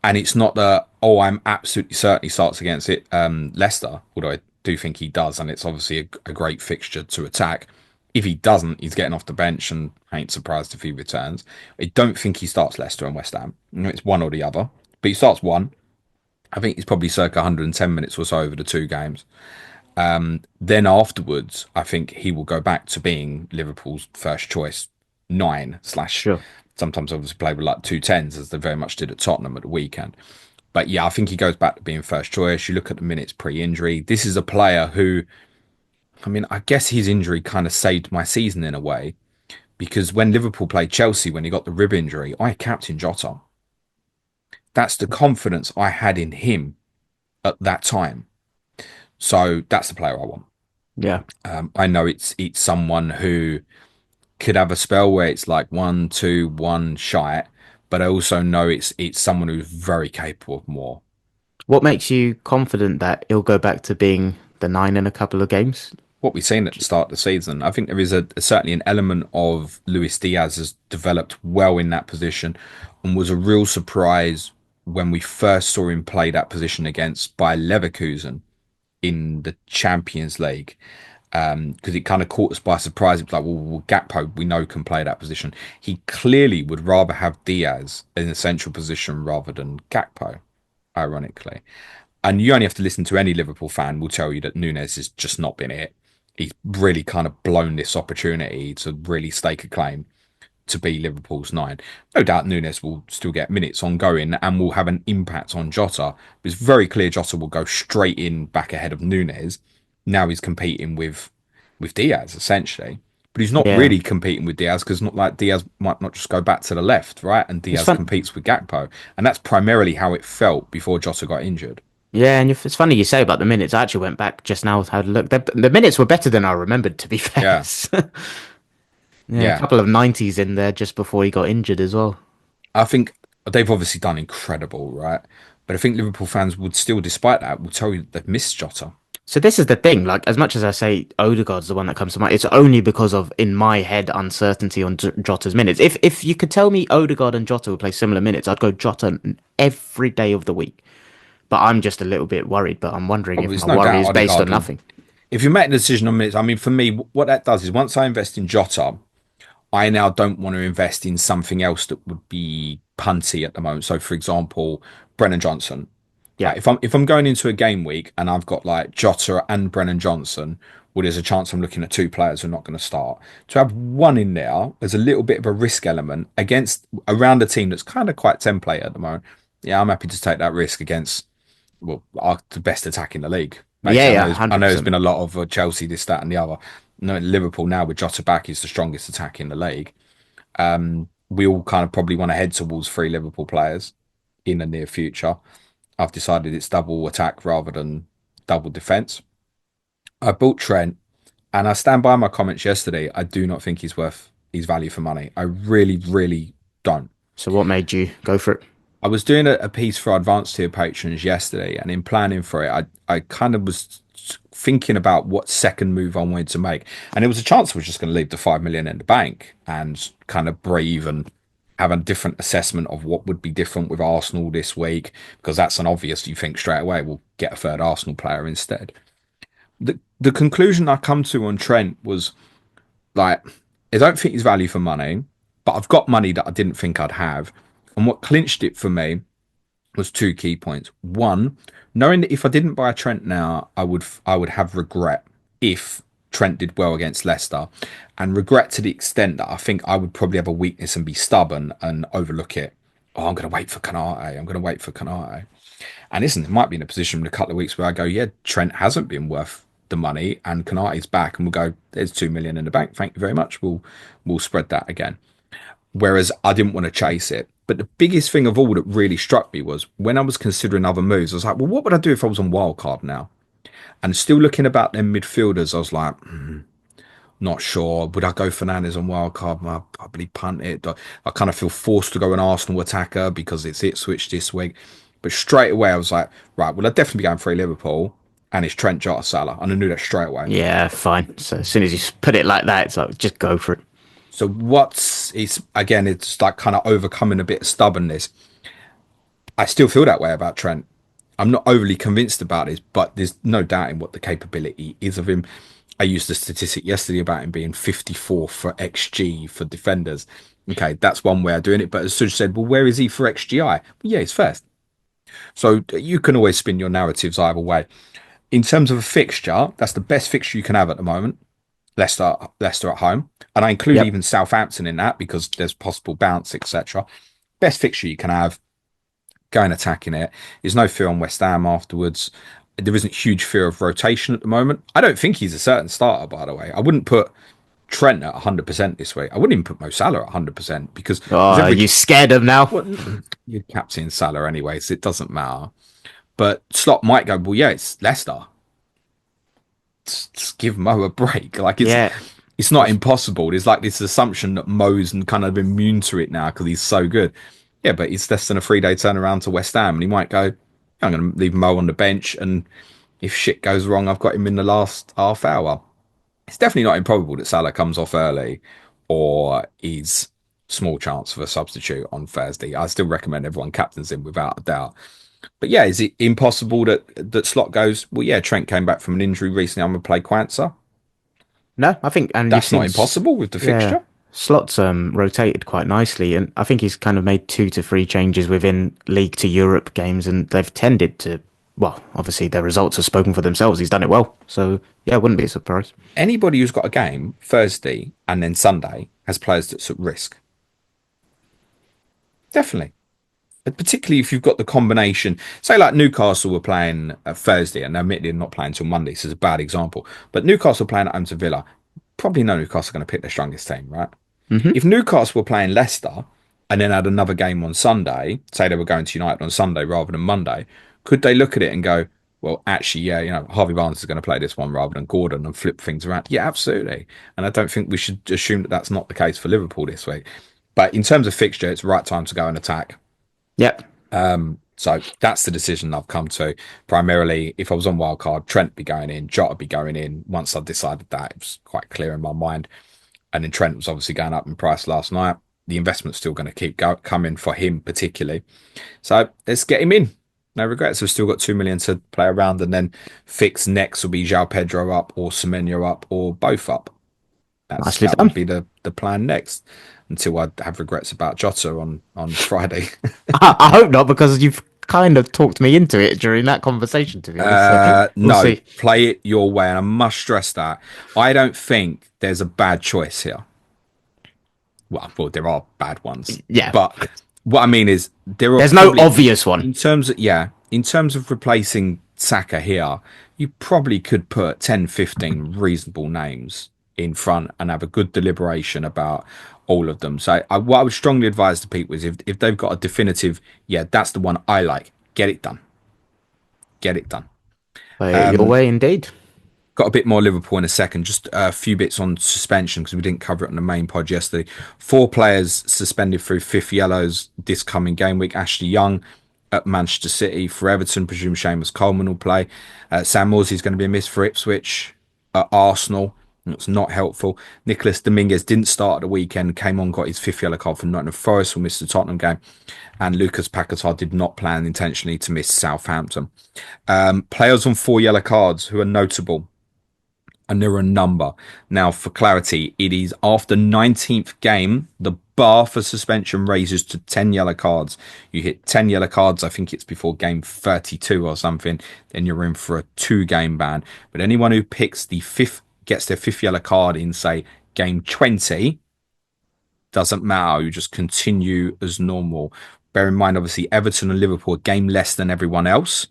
[SPEAKER 1] And it's not that, oh, I'm absolutely certain he starts against it, Leicester, although I do think he does, and it's obviously a great fixture to attack. If he doesn't, he's getting off the bench, and I ain't surprised if he returns. I don't think he starts Leicester and West Ham. It's one or the other, but he starts one. I think he's probably circa 110 minutes or so over the two games. Then afterwards, I think he will go back to being Liverpool's first choice nine slash.
[SPEAKER 2] Sure.
[SPEAKER 1] Sometimes obviously play with like two tens as they very much did at Tottenham at the weekend. But yeah, I think he goes back to being first choice. You look at the minutes pre-injury. This is a player who, I mean, I guess his injury kind of saved my season in a way because when Liverpool played Chelsea when he got the rib injury, I captained Jota. That's the confidence I had in him at that time. So that's the player I want.
[SPEAKER 2] Yeah.
[SPEAKER 1] I know it's someone who could have a spell where it's like 1-2-1 shite, but I also know it's someone who's very capable of more.
[SPEAKER 2] What makes you confident that he'll go back to being the nine in a couple of games?
[SPEAKER 1] What we've seen at the start of the season, I think there is certainly an element of Luis Diaz has developed well in that position and was a real surprise when we first saw him play that position against by Leverkusen in the Champions League. Because it kind of caught us by surprise. It was like, well, Gakpo, we know can play that position. He clearly would rather have Diaz in a central position rather than Gakpo, ironically. And you only have to listen to any Liverpool fan will tell you that Nunes has just not been it. He's really kind of blown this opportunity to really stake a claim to be Liverpool's nine. No doubt Nunes will still get minutes ongoing and will have an impact on Jota. It's very clear Jota will go straight in back ahead of Nunes. Now he's competing with Diaz essentially, but he's not
[SPEAKER 2] Yeah.
[SPEAKER 1] really competing with Diaz because not like Diaz might not just go back to the left, right? And
[SPEAKER 2] It's
[SPEAKER 1] Diaz
[SPEAKER 2] fun.
[SPEAKER 1] competes with Gakpo, and that's primarily how it felt before Jota got injured.
[SPEAKER 2] Yeah, and it's funny you say about the minutes. I actually went back just now, had a look. The minutes were better than I remembered, to be fair.
[SPEAKER 1] Yeah,
[SPEAKER 2] Yeah, a
[SPEAKER 1] yeah.
[SPEAKER 2] couple of 90s in there just before he got injured as well.
[SPEAKER 1] I think they've obviously done incredible, right? But I think Liverpool fans would still, despite that, will tell you that they've missed Jota.
[SPEAKER 2] So this is the thing, like as much as I say Odegaard's the one that comes to mind, it's only because of in my head uncertainty on Jota's minutes. If you could tell me Odegaard and Jota would play similar minutes, I'd go Jota every day of the week. But I'm just a little bit worried, but I'm wondering
[SPEAKER 1] Oh,
[SPEAKER 2] if
[SPEAKER 1] there's
[SPEAKER 2] my
[SPEAKER 1] no
[SPEAKER 2] worry
[SPEAKER 1] doubt
[SPEAKER 2] is based on
[SPEAKER 1] Odegaard will.
[SPEAKER 2] nothing.
[SPEAKER 1] If you make a decision on minutes, I mean, for me, what that does is once I invest in Jota, I now don't want to invest in something else that would be punty at the moment. So, for example, Brennan Johnson.
[SPEAKER 2] Yeah.
[SPEAKER 1] If I'm going into a game week and I've got like Jota and Brennan Johnson, well, there's a chance I'm looking at two players who are not going to start. To have one in there, there's a little bit of a risk element against around a team that's kind of quite template at the moment. Yeah, I'm happy to take that risk against well, the best attack in the league.
[SPEAKER 2] Yeah,
[SPEAKER 1] Basically,
[SPEAKER 2] yeah,
[SPEAKER 1] I know there's
[SPEAKER 2] 100%.
[SPEAKER 1] been a lot of Chelsea, this, that, and the other. No, Liverpool now with Jota back is the strongest attack in the league. We all kind of probably want to head towards three Liverpool players in the near future. I've decided it's double attack rather than double defense. I bought Trent, and I stand by my comments yesterday. I do not think he's worth his value for money. I really, really don't.
[SPEAKER 2] So what made you go for it?
[SPEAKER 1] I was doing a piece for our advanced tier patrons yesterday, and in planning for it, I kind of was thinking about what second move I wanted to make, and it was a chance I was just going to leave the 5 million in the bank and kind of breathe and have a different assessment of what would be different with Arsenal this week, because that's an obvious. You think straight away we'll get a third Arsenal player instead. The conclusion I come to on Trent was like, I don't think he's value for money, but I've got money that I didn't think I'd have. And what clinched it for me was two key points. One, knowing that if I didn't buy a Trent now, I would have regret if Trent did well against Leicester, and regret to the extent that I think I would probably have a weakness and be stubborn and overlook it. Oh, I'm going to wait for Canate. I'm going to wait for Canate. And listen, it might be in a position in a couple of weeks where I go, yeah, Trent hasn't been worth the money, and Canate's back, and we'll go, there's 2 million in the bank. Thank you very much. We'll spread that again. Whereas I didn't want to chase it. But the biggest thing of all that really struck me was when I was considering other moves, I was like, well, what would I do if I was on wildcard now? And still looking about them midfielders, I was like, not sure. Would I go Fernandes on wildcard? I'll probably punt it. I kind of feel forced to go an Arsenal attacker because it's Ipswich this week. But straight away, I was like, right, well, I'd definitely be going for Liverpool, and it's Trent, Jota, Salah. And I knew that straight away.
[SPEAKER 2] Yeah, fine. So as soon as you put it like that, it's like just go for it.
[SPEAKER 1] So it's like kind of overcoming a bit of stubbornness. I still feel that way about Trent. I'm not overly convinced about this, but there's no doubting what the capability is of him. I used the statistic yesterday about him being 54 for XG for defenders. Okay, that's one way of doing it. But as Suj said, well, where is he for XGI? Well, yeah, he's first. So you can always spin your narratives either way. In terms of a fixture, that's the best fixture you can have at the moment. Leicester at home, and I include
[SPEAKER 2] Yep.
[SPEAKER 1] even Southampton in that because there's possible bounce, etc. Best fixture you can have. Going attacking it. There's no fear on West Ham afterwards. There isn't huge fear of rotation at the moment. I don't think he's a certain starter, by the way. I wouldn't put Trent at 100% this week. I wouldn't even put Mo Salah at 100% because
[SPEAKER 2] Oh,
[SPEAKER 1] there's
[SPEAKER 2] are
[SPEAKER 1] every.
[SPEAKER 2] you scared of now?
[SPEAKER 1] Well, you're captain Salah anyway, so it doesn't matter. But Slot might go, well, yeah, it's Leicester. Just give Mo a break. Like
[SPEAKER 2] Yeah.
[SPEAKER 1] it's not impossible. There's like this assumption that Mo's kind of immune to it now because he's so good. Yeah, but it's less than a 3 day turnaround to West Ham, and he might go, I'm going to leave Mo on the bench, and if shit goes wrong, I've got him in the last half hour. It's definitely not improbable that Salah comes off early, or he's small chance of a substitute on Thursday. I still recommend everyone captains him without a doubt. But yeah, is it impossible that Slot goes, well, yeah, Trent came back from an injury recently, I'm going to play Quansah?
[SPEAKER 2] No, I think, and you've
[SPEAKER 1] That's
[SPEAKER 2] seen,
[SPEAKER 1] not impossible with the
[SPEAKER 2] yeah,
[SPEAKER 1] fixture.
[SPEAKER 2] slots rotated quite nicely, and I think he's kind of made 2 to 3 changes within League to Europe games, and they've tended to. Well, obviously their results have spoken for themselves. He's done it well, so yeah, it wouldn't be a surprise.
[SPEAKER 1] Anybody who's got a game Thursday and then Sunday has players that's at risk. Definitely. Particularly if you've got the combination. Say like Newcastle were playing Thursday and admittedly they're not playing until Monday, so it's a bad example. But Newcastle playing at home to Villa, probably know Newcastle are going to pick their strongest team, right?
[SPEAKER 2] Hmm.
[SPEAKER 1] If Newcastle were playing Leicester and then had another game on Sunday, say they were going to United on Sunday rather than Monday, could they look at it and go, well, actually, yeah, Harvey Barnes is going to play this one rather than Gordon and flip things around? Yeah, absolutely. And I don't think we should assume that that's not the case for Liverpool this week. But in terms of fixture, it's the right time to go and attack.
[SPEAKER 2] Yep.
[SPEAKER 1] So that's the decision I've come to. Primarily, if I was on wildcard, Trent be going in, Jota be going in. Once I decided that, it was quite clear in my mind. And then Trent was obviously going up in price last night. The investment's still going to keep coming for him, particularly. So let's get him in. No regrets. We've still got 2 million to play around, and then fix next will be João Pedro up, or Semenyo up, or both up.
[SPEAKER 2] Nicely
[SPEAKER 1] That would
[SPEAKER 2] done.
[SPEAKER 1] be the plan next. Until I have regrets about Jota on Friday.
[SPEAKER 2] I hope not, because you've kind of talked me into it during that conversation, to be honest. So we'll
[SPEAKER 1] No,
[SPEAKER 2] see.
[SPEAKER 1] play it your way, and I must stress that I don't think there's a bad choice here. Well, there are bad ones,
[SPEAKER 2] Yeah.
[SPEAKER 1] but what I mean is there are
[SPEAKER 2] There's no
[SPEAKER 1] probably
[SPEAKER 2] obvious one.
[SPEAKER 1] in terms of replacing Saka here, you probably could put 10, 15 reasonable names in front and have a good deliberation about all of them. So what I would strongly advise to people is if they've got a definitive, yeah, that's the one I like, get it done. Get it done.
[SPEAKER 2] Play it your way, indeed.
[SPEAKER 1] Got a bit more Liverpool in a second. Just a few bits on suspension because we didn't cover it on the main pod yesterday. 4 players suspended through fifth yellows this coming game week. Ashley Young at Manchester City for Everton. Presume Seamus Coleman will play. Sam Morsey is going to be missed for Ipswich at Arsenal. It's not helpful. Nicholas Dominguez didn't start at the weekend, came on, got his fifth yellow card for Nottingham Forest, will miss the Tottenham game. And Lucas Paquetá did not plan intentionally to miss Southampton. Players on four yellow cards who are notable, and there are a number. Now, for clarity, it is after 19th game, the bar for suspension raises to 10 yellow cards. You hit 10 yellow cards, I think it's before game 32 or something, then you're in for a 2-game ban. But anyone who picks the fifth, gets their fifth yellow card in, say, game 20, doesn't matter. You just continue as normal. Bear in mind, obviously, Everton and Liverpool are game less than everyone else.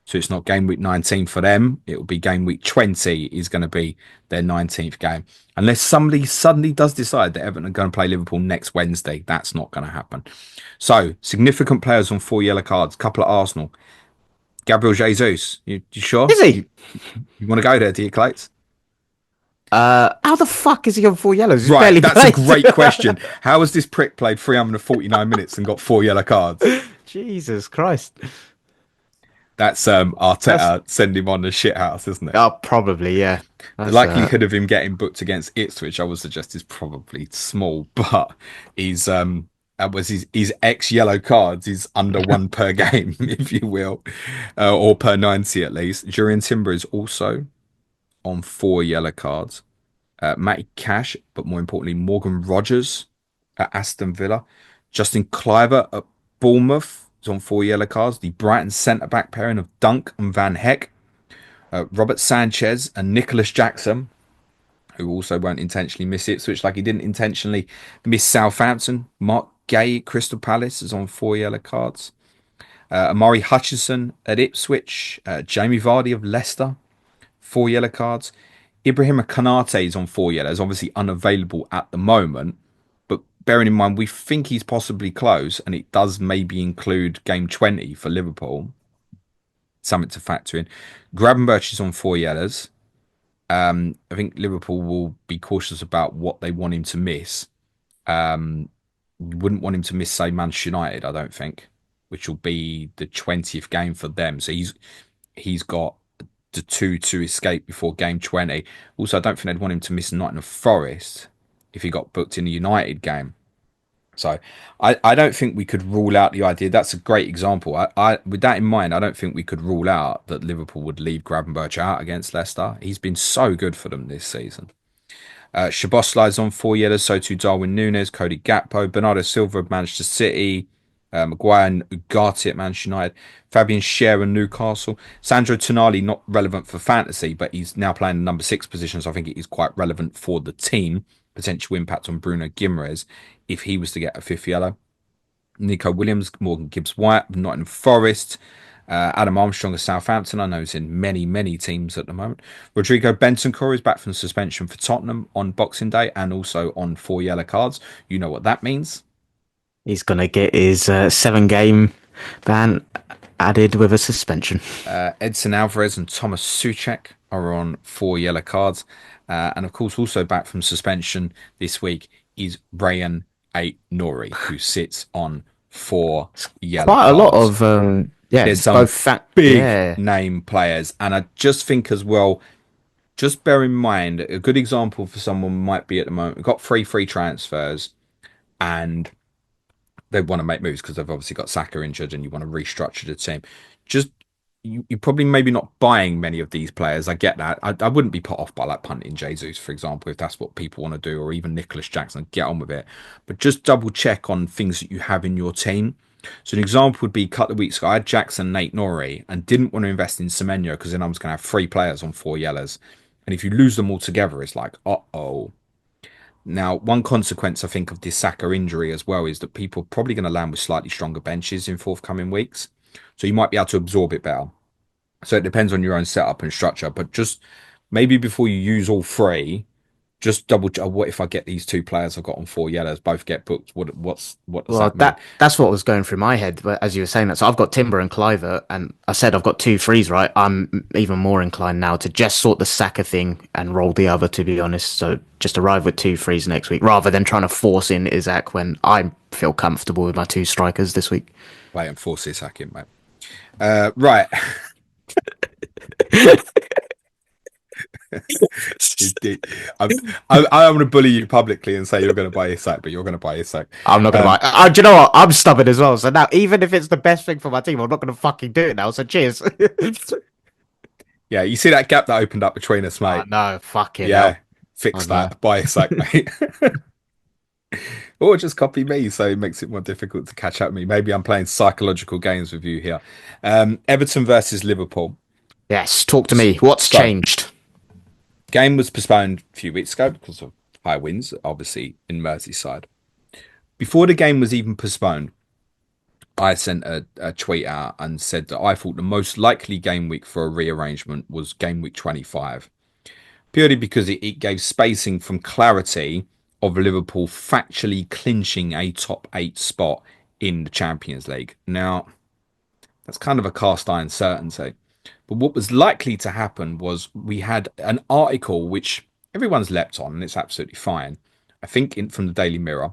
[SPEAKER 1] So it's not game week 19 for them. It will be game week 20 is going to be their 19th game. Unless somebody suddenly does decide that Everton are going to play Liverpool next Wednesday. That's not going to happen. So significant players on 4 yellow cards. Couple at Arsenal. Gabriel Jesus. You sure?
[SPEAKER 2] Is he?
[SPEAKER 1] You want to go there, do you, Clates?
[SPEAKER 2] How the fuck is he on four yellows? He's
[SPEAKER 1] Right,
[SPEAKER 2] barely
[SPEAKER 1] that's a
[SPEAKER 2] played.
[SPEAKER 1] great question. How has this prick played 349 minutes and got 4 yellow cards?
[SPEAKER 2] Jesus Christ.
[SPEAKER 1] That's
[SPEAKER 2] That's
[SPEAKER 1] Arteta send him on the shit house, isn't it?
[SPEAKER 2] probably, yeah.
[SPEAKER 1] The
[SPEAKER 2] That's
[SPEAKER 1] likelihood of him getting booked against Ipswich, I would suggest, is probably small, but he's that was his ex yellow cards is under one per game, if you will, or per 90 at least. Jurian Timber is also on 4 yellow cards. Matty Cash, but more importantly, Morgan Rogers at Aston Villa. Justin Cliver at Bournemouth is on 4 yellow cards. The Brighton centre back pairing of Dunk and Van Heck. Robert Sanchez and Nicholas Jackson, who also won't intentionally miss Ipswich, like he didn't intentionally miss Southampton. Mark Gay at Crystal Palace is on 4 yellow cards. Amari Hutchinson at Ipswich. Jamie Vardy of Leicester, 4 yellow cards. Ibrahim Kanate is on 4 yellows, obviously unavailable at the moment. But bearing in mind, we think he's possibly close, and it does maybe include game 20 for Liverpool. Something to factor in. Gravenberch is on 4 yellows. I think Liverpool will be cautious about what they want him to miss. You wouldn't want him to miss, say, Manchester United, I don't think, which will be the 20th game for them. So he's got the two to escape before game 20. Also, I don't think they'd want him to miss Nottingham Forest if he got booked in the United game. So I don't think we could rule out the idea. That's a great example. With that in mind, I don't think we could rule out that Liverpool would leave Gravenberch out against Leicester. He's been so good for them this season. Szoboszlai's on 4 yellows, so too Darwin Núñez, Cody Gakpo, Bernardo Silva of Manchester City, Maguire and Ugarte at Manchester United, Fabian Schär and Newcastle. Sandro Tonali, not relevant for fantasy, but he's now playing the number 6 position, so I think it is quite relevant for the team. Potential impact on Bruno Guimaraes if he was to get a 5th yellow. Nico Williams, Morgan Gibbs-White, Nottingham Forest. Adam Armstrong of Southampton. I know he's in many teams at the moment. Rodrigo Bentancur is back from suspension for Tottenham on Boxing Day and also on 4 yellow cards. You know what that means.
[SPEAKER 2] he's gonna get his 7 game ban added with a suspension.
[SPEAKER 1] Edson Alvarez and Thomas Souček are on 4 yellow cards. And of course, also back from suspension this week is Rayan Ait Nouri, who sits on 4 yellow
[SPEAKER 2] Quite a lot
[SPEAKER 1] cards.
[SPEAKER 2] of yeah,
[SPEAKER 1] There's some
[SPEAKER 2] both fact
[SPEAKER 1] big
[SPEAKER 2] yeah.
[SPEAKER 1] name players. And I just think as well, just bear in mind, a good example for someone might be at the moment, we've got 3 free transfers and they want to make moves because they've obviously got Saka injured and you want to restructure the team. Just you're probably maybe not buying many of these players. I get that. I wouldn't be put off by like punting Jesus, for example, if that's what people want to do, or even Nicholas Jackson. Get on with it. But just double check on things that you have in your team. So an example would be a couple of weeks ago, I had Jackson, Nate Norrie, and didn't want to invest in Semenyo because then I was going to have 3 players on 4 yellows. And if you lose them all together, it's like, uh-oh. Now, one consequence, I think, of this Saka injury as well is that people are probably going to land with slightly stronger benches in forthcoming weeks. So you might be able to absorb it better. So it depends on your own setup and structure. But just maybe before you use all 3, just double check. What if I get these 2 players I've got on 4 yellows both get booked? What does
[SPEAKER 2] Well,
[SPEAKER 1] that mean?
[SPEAKER 2] that's what was going through my head. But as you were saying that, so I've got Timber and Cliver, and I said I've got 2 threes, right? I'm even more inclined now to just sort the Saka thing and roll the other, to be honest. So just arrive with 2 threes next week, rather than trying to force in Isaac when I feel comfortable with my 2 strikers this week.
[SPEAKER 1] Wait and force this hack in, mate. Right. It did. I'm, I'm going to bully you publicly and say you're going to buy Isak, but you're going to buy Isak.
[SPEAKER 2] I'm not gonna buy.
[SPEAKER 1] Um,
[SPEAKER 2] Do you know what? I'm stubborn as well. So now, even if it's the best thing for my team, I'm not gonna fucking do it now. So cheers.
[SPEAKER 1] yeah, you see that gap that opened up between us,
[SPEAKER 2] Oh
[SPEAKER 1] mate?
[SPEAKER 2] no, fucking hell.
[SPEAKER 1] Yeah,
[SPEAKER 2] Oh
[SPEAKER 1] fix
[SPEAKER 2] no.
[SPEAKER 1] that. Buy Isak, mate. Or just copy me, so it makes it more difficult to catch up with me. Maybe I'm playing psychological games with you here. Everton versus Liverpool.
[SPEAKER 2] Yes, talk to me. What's
[SPEAKER 1] So,
[SPEAKER 2] changed?
[SPEAKER 1] game was postponed a few weeks ago because of high winds, obviously in Merseyside. Before the game was even postponed, I sent a tweet out and said that I thought the most likely game week for a rearrangement was game week 25, purely because it gave spacing from clarity of Liverpool factually clinching a top eight spot in the Champions League. Now, that's kind of a cast iron certainty. But what was likely to happen was we had an article which everyone's leapt on, and it's absolutely fine. I think from the Daily Mirror.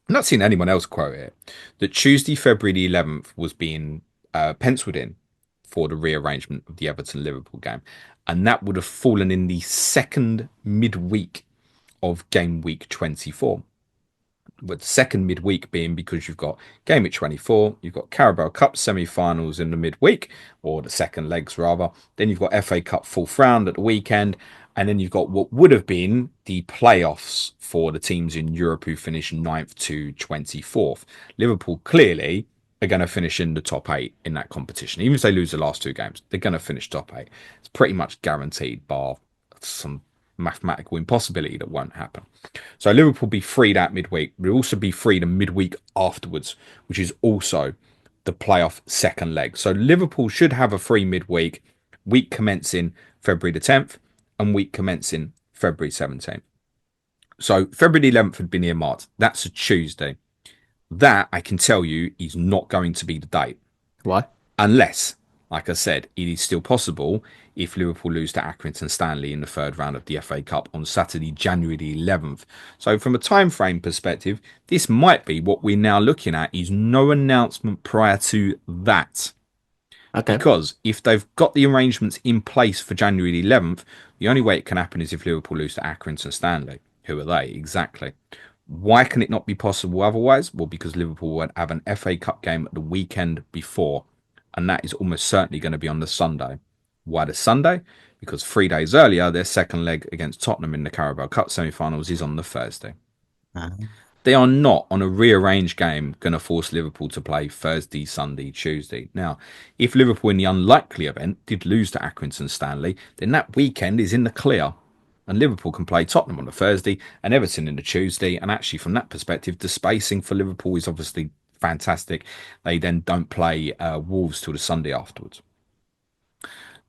[SPEAKER 1] I've not seen anyone else quote it. That Tuesday, February the 11th was being penciled in for the rearrangement of the Everton Liverpool game. And that would have fallen in the second midweek of game week 24. But the second midweek being because you've got game week 24, you've got Carabao Cup semi-finals in the midweek, or the second legs rather. Then you've got FA Cup fourth round at the weekend, and then you've got what would have been the playoffs for the teams in Europe who finished 9th to 24th. Liverpool clearly are going to finish in the top eight in that competition. Even if they lose the last two games, they're going to finish top eight. It's pretty much guaranteed, bar some mathematical impossibility that won't happen. So Liverpool be freed out midweek. We'll also be freed a midweek afterwards, which is also the playoff second leg. So Liverpool should have a free midweek, week commencing February the 10th and week commencing February 17th. So February the 11th had been earmarked. That's a Tuesday. That I can tell you is not going to be the date.
[SPEAKER 2] Why?
[SPEAKER 1] Unless, like I said, it is still possible if Liverpool lose to Accrington Stanley in the third round of the FA Cup on Saturday, January the 11th. So from a time frame perspective, this might be what we're now looking at is no announcement prior to that.
[SPEAKER 2] Okay.
[SPEAKER 1] Because if they've got the arrangements in place for January the 11th, the only way it can happen is if Liverpool lose to Accrington Stanley. Who are they? Exactly. Why can it not be possible otherwise? Well, because Liverpool would have an FA Cup game the weekend before, and that is almost certainly going to be on the Sunday. Why the Sunday? Because 3 days earlier, their second leg against Tottenham in the Carabao Cup semi-finals is on the Thursday. They are not on a rearranged game going to force Liverpool to play Thursday, Sunday, Tuesday. Now, if Liverpool in the unlikely event did lose to Accrington Stanley, then that weekend is in the clear. And Liverpool can play Tottenham on a Thursday and Everton in the Tuesday. And actually, from that perspective, the spacing for Liverpool is obviously fantastic. They then don't play Wolves till the Sunday afterwards.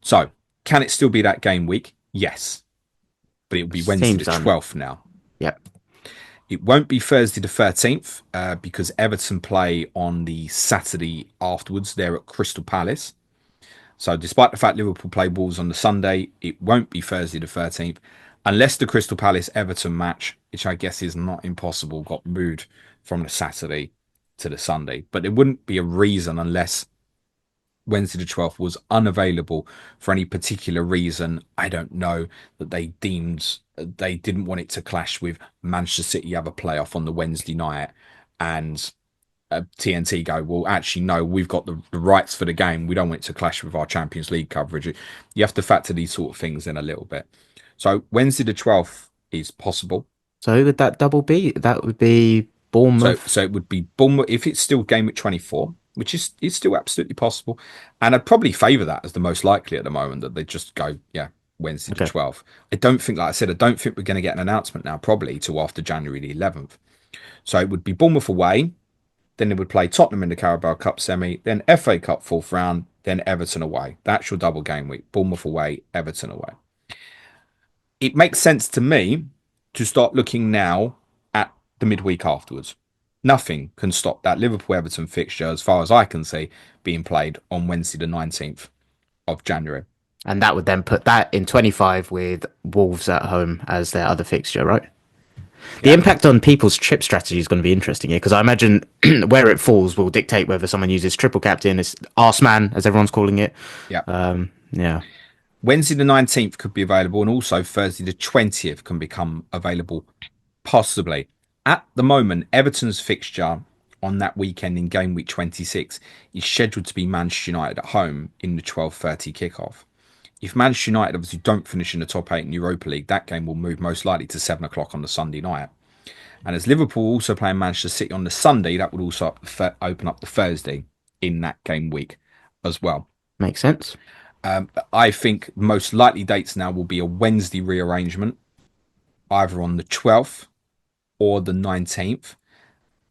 [SPEAKER 1] So, can it still be that game week? Yes. But it will be Wednesday the
[SPEAKER 2] Seems
[SPEAKER 1] 12th now.
[SPEAKER 2] Yep.
[SPEAKER 1] It won't be Thursday the 13th because Everton play on the Saturday afterwards. They're at Crystal Palace. So despite the fact Liverpool play Wolves on the Sunday, it won't be Thursday the 13th unless the Crystal Palace Everton match, which I guess is not impossible, got moved from the Saturday to the Sunday. But there wouldn't be a reason unless Wednesday the 12th was unavailable for any particular reason. I don't know, that they deemed they didn't want it to clash with Manchester City have a playoff on the Wednesday night and TNT go, well, actually, no, we've got the rights for the game. We don't want it to clash with our Champions League coverage. You have to factor these sort of things in a little bit. So Wednesday the 12th is possible.
[SPEAKER 2] So who would that double be? That would be
[SPEAKER 1] So
[SPEAKER 2] Bournemouth.
[SPEAKER 1] so it would be Bournemouth if it's still game week 24, which is still absolutely possible. And I'd probably favour that as the most likely at the moment, that they just go, yeah, Wednesday the
[SPEAKER 2] Okay.
[SPEAKER 1] 12th. I don't think, like I said, I don't think we're going to get an announcement now, probably till after January the 11th. So it would be Bournemouth away. Then they would play Tottenham in the Carabao Cup semi, then FA Cup fourth round, then Everton away. The actual double game week. Bournemouth away, Everton away. It makes sense to me to start looking now at the midweek afterwards. Nothing can stop that Liverpool Everton fixture, as far as I can see, being played on Wednesday, the 19th of January.
[SPEAKER 2] And that would then put that in 25 with Wolves at home as their other fixture, right? The
[SPEAKER 1] Yeah,
[SPEAKER 2] impact on people's chip strategy is going to be interesting here because I imagine where it falls will dictate whether someone uses triple captain, as arse man, as everyone's calling it.
[SPEAKER 1] yeah.
[SPEAKER 2] Yeah.
[SPEAKER 1] Wednesday the 19th could be available, and also Thursday the 20th can become available, possibly. At the moment, Everton's fixture on that weekend in game week 26 is scheduled to be Manchester United at home in the 12:30 kickoff. If Manchester United obviously don't finish in the top eight in Europa League, that game will move most likely to 7 o'clock on the Sunday night. And as Liverpool also playing Manchester City on the Sunday, that would also open up the Thursday in that game week as well.
[SPEAKER 2] Makes sense.
[SPEAKER 1] I think most likely dates now will be a Wednesday rearrangement, either on the 12th or the 19th.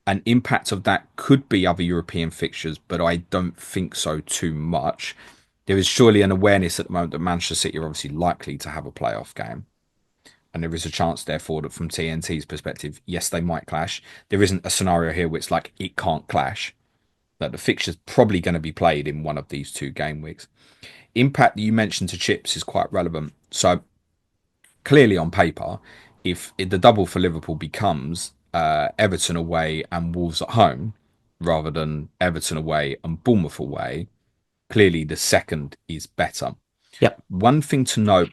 [SPEAKER 1] An impact of that could be other European fixtures, but I don't think so too much. There is surely an awareness at the moment that Manchester City are obviously likely to have a playoff game. And there is a chance, therefore, that from TNT's perspective, yes, they might clash. There isn't a scenario here where it's like it can't clash. That the fixture's probably going to be played in one of these two game weeks. Impact that you mentioned to Chips is quite relevant. So clearly on paper, if the double for Liverpool becomes Everton away and Wolves at home, rather than Everton away and Bournemouth away, clearly the second is better.
[SPEAKER 2] Yep.
[SPEAKER 1] One thing to note,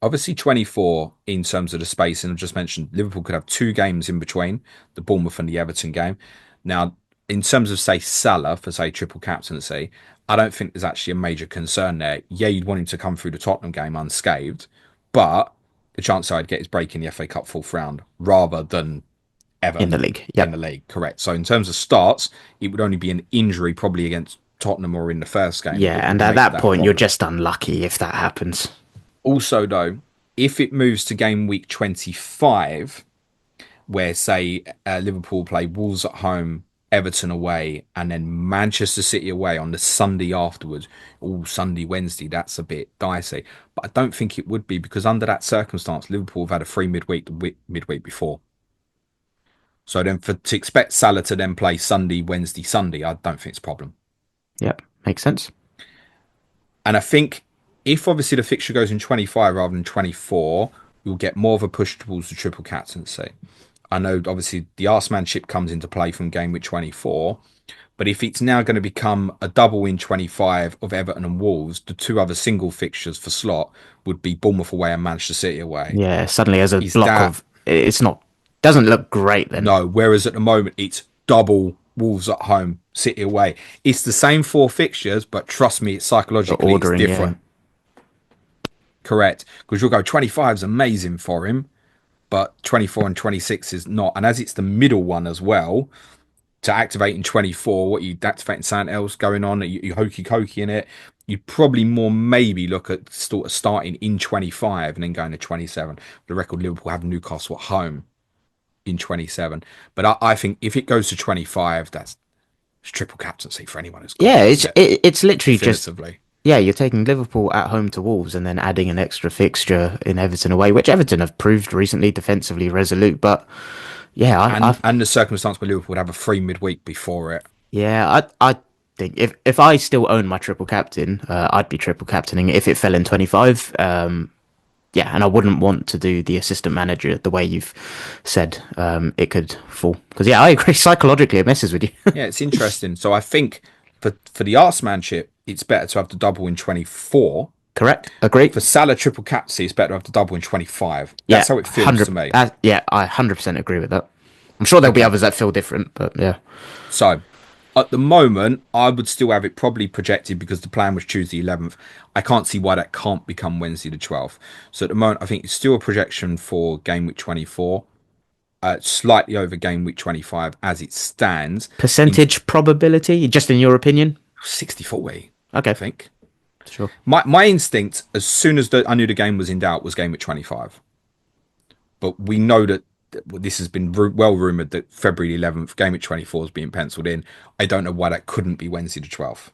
[SPEAKER 1] obviously 24 in terms of the space, and I just mentioned Liverpool could have two games in between the Bournemouth and the Everton game. Now, in terms of, say, Salah for, say, triple captaincy, I don't think there's actually a major concern there. Yeah, you'd want him to come through the Tottenham game unscathed, but the chance I'd get is breaking the FA Cup fourth round rather than
[SPEAKER 2] In the
[SPEAKER 1] Everton
[SPEAKER 2] league.
[SPEAKER 1] in the
[SPEAKER 2] Yep.
[SPEAKER 1] league. Correct. So in terms of starts, it would only be an injury probably against Tottenham or in the first game
[SPEAKER 2] Yeah,
[SPEAKER 1] that
[SPEAKER 2] and
[SPEAKER 1] would
[SPEAKER 2] at
[SPEAKER 1] make
[SPEAKER 2] that
[SPEAKER 1] that a
[SPEAKER 2] point, you're
[SPEAKER 1] problem.
[SPEAKER 2] just unlucky if that happens.
[SPEAKER 1] Also, though, if it moves to game week 25, where, say, Liverpool play Wolves at home, Everton away, and then Manchester City away on the Sunday afterwards, all Sunday, Wednesday, that's a bit dicey. But I don't think it would be because under that circumstance, Liverpool have had a free midweek before. So then to expect Salah to then play Sunday, Wednesday, Sunday, I don't think it's a problem.
[SPEAKER 2] Yep. Makes sense.
[SPEAKER 1] And I think if obviously the fixture goes in 25 rather than 24, you'll get more of a push towards the triple captaincy. I know obviously the Arsemanship comes into play from game week 24, but if it's now going to become a double in 25 of Everton and Wolves, the two other single fixtures for slot would be Bournemouth away and Manchester City away.
[SPEAKER 2] Yeah, suddenly as a
[SPEAKER 1] Is
[SPEAKER 2] block
[SPEAKER 1] that
[SPEAKER 2] of it's not doesn't look great then.
[SPEAKER 1] no? Whereas at the moment it's double Wolves at home, City away. It's the same four fixtures, but trust me, it's
[SPEAKER 2] The
[SPEAKER 1] psychologically it's
[SPEAKER 2] ordering, yeah.
[SPEAKER 1] different. Correct. Because you'll go 25 is amazing for him, but 24 and 26 is not. And as it's the middle one as well, to activate in 24, what you activating something else going on, you hokey cokey in it, you'd probably more maybe look at sort of starting in 25 and then going to 27. For the record, Liverpool have Newcastle at home in 27. But I think if it goes to 25, that's triple captaincy for anyone who's got
[SPEAKER 2] Yeah,
[SPEAKER 1] it, isn't it?
[SPEAKER 2] it's literally just
[SPEAKER 1] Definitively.
[SPEAKER 2] yeah, you're taking Liverpool at home to Wolves and then adding an extra fixture in Everton away, which Everton have proved recently defensively resolute. But yeah,
[SPEAKER 1] And the circumstance where Liverpool would have a free midweek before it.
[SPEAKER 2] I think if I still own my triple captain, I'd be triple captaining if it fell in 25. Yeah, and I wouldn't want to do the assistant manager the way you've said it could fall. Because yeah, I agree. Psychologically, it messes with you.
[SPEAKER 1] Yeah, it's interesting. So I think for the Arsemanship, it's better to have the double in 24.
[SPEAKER 2] Correct. Agree.
[SPEAKER 1] For Salah triple captaincy, it's better to have the double in 25.
[SPEAKER 2] Yeah,
[SPEAKER 1] That's how it feels to
[SPEAKER 2] 100.
[SPEAKER 1] me.
[SPEAKER 2] Yeah, I 100% agree with that. I'm sure there'll be
[SPEAKER 1] Okay.
[SPEAKER 2] others that feel different, but yeah.
[SPEAKER 1] So at the moment, I would still have it probably projected because the plan was Tuesday 11th. I can't see why that can't become Wednesday the 12th. So at the moment, I think it's still a projection for game week 24, slightly over game week 25 as it stands. In
[SPEAKER 2] Percentage probability, just in your opinion?
[SPEAKER 1] 60-40, I
[SPEAKER 2] Okay,
[SPEAKER 1] think.
[SPEAKER 2] sure.
[SPEAKER 1] My instinct, as soon as I knew the game was in doubt, was game week 25. But we know that this has been well rumoured that February 11th, game week 24 is being penciled in. I don't know why that couldn't be Wednesday the 12th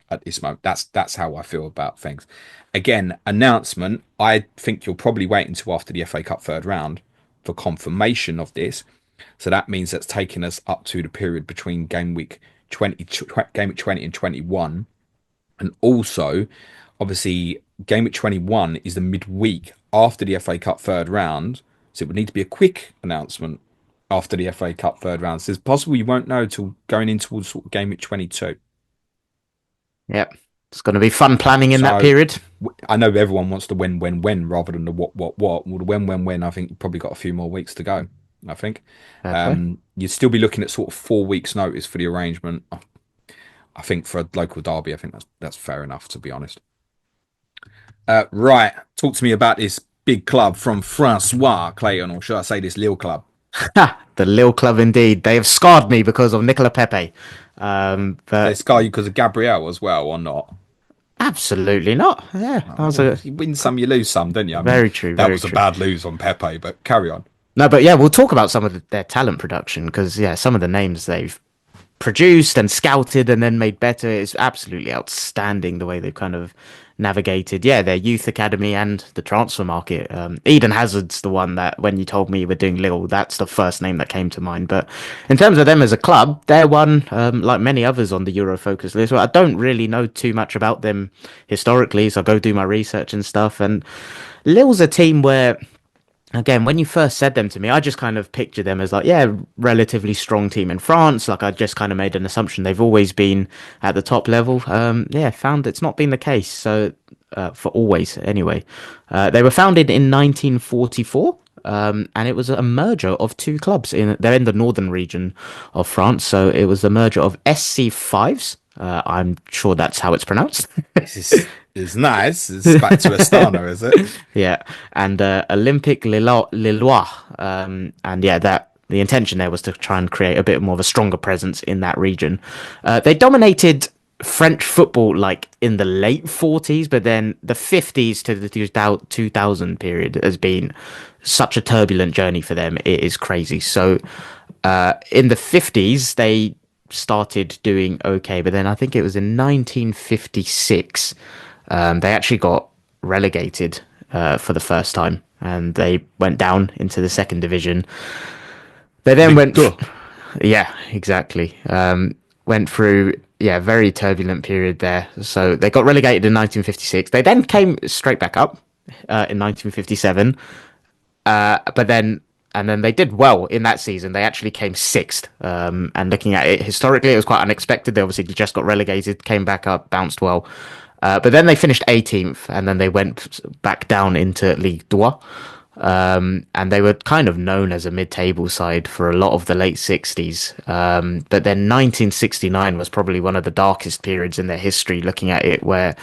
[SPEAKER 1] at this moment. That's how I feel about things. Again, announcement. I think you'll probably wait until after the FA Cup third round for confirmation of this. So that means that's taking us up to the period between game week 20 and 21. And also, obviously, game week 21 is the midweek after the FA Cup third round. So it would need to be a quick announcement after the FA Cup third round. So it's possible you won't know till going in towards sort of game week 22.
[SPEAKER 2] Yep. It's going to be fun planning in that
[SPEAKER 1] So
[SPEAKER 2] period.
[SPEAKER 1] I know everyone wants the when rather than the what. Well, the when. I think you've probably got a few more weeks to go. I think
[SPEAKER 2] Fair play.
[SPEAKER 1] you'd still be looking at sort of 4 weeks notice for the arrangement. I think for a local derby, I think that's fair enough to be honest. Right, talk to me about this big club from Francois Clayton, or should I say this Lille club?
[SPEAKER 2] Ha! The Lille club indeed. They have scarred me because of Nicola Pepe.
[SPEAKER 1] They
[SPEAKER 2] But
[SPEAKER 1] scar you because of Gabriel as well, or not?
[SPEAKER 2] absolutely not. Yeah, that was
[SPEAKER 1] Oh,
[SPEAKER 2] a
[SPEAKER 1] you win some, you lose some, don't you? I mean,
[SPEAKER 2] very true,
[SPEAKER 1] that
[SPEAKER 2] very
[SPEAKER 1] was a
[SPEAKER 2] true.
[SPEAKER 1] bad lose on Pepe, but carry on.
[SPEAKER 2] No, but yeah, we'll talk about some of their talent production because yeah, some of the names they've produced and scouted and then made better is absolutely outstanding the way they've kind of navigated, yeah, their youth academy and the transfer market. Eden Hazard's the one that when you told me you were doing Lille, that's the first name that came to mind. But in terms of them as a club, they're one, like many others on the Euro Focus list. Well, I don't really know too much about them historically, so I go do my research and stuff. And Lille's a team where again, when you first said them to me, I just kind of pictured them as like, yeah, relatively strong team in France. Like I just kind of made an assumption they've always been at the top level. Yeah, found it's not been the case. So for always, anyway, they were founded in 1944. And it was a merger of two clubs. They're in the northern region of France, so it was the merger of SC5s. I'm sure that's how it's pronounced.
[SPEAKER 1] This is nice. It's back to Astana, is it?
[SPEAKER 2] Yeah, and Olympique Lillois, and yeah, that the intention there was to try and create a bit more of a stronger presence in that region. They dominated French football like in the late 40s, but then the 50s to the 2000 period has been such a turbulent journey for them. It is crazy. So, in the 50s, they started doing okay, but then I think it was in 1956 they actually got relegated for the first time, and they went down into the second division. They then
[SPEAKER 1] Ligue
[SPEAKER 2] went,
[SPEAKER 1] 2.
[SPEAKER 2] yeah, exactly. Went through, yeah, very turbulent period there. So they got relegated in 1956. They then came straight back up in 1957, but then. And then they did well in that season. They actually came sixth. And looking at it historically, it was quite unexpected. They obviously just got relegated, came back up, bounced well. But then they finished 18th, and then they went back down into Ligue 2. And they were kind of known as a mid-table side for a lot of the late 60s. But then 1969 was probably one of the darkest periods in their history, looking at it, where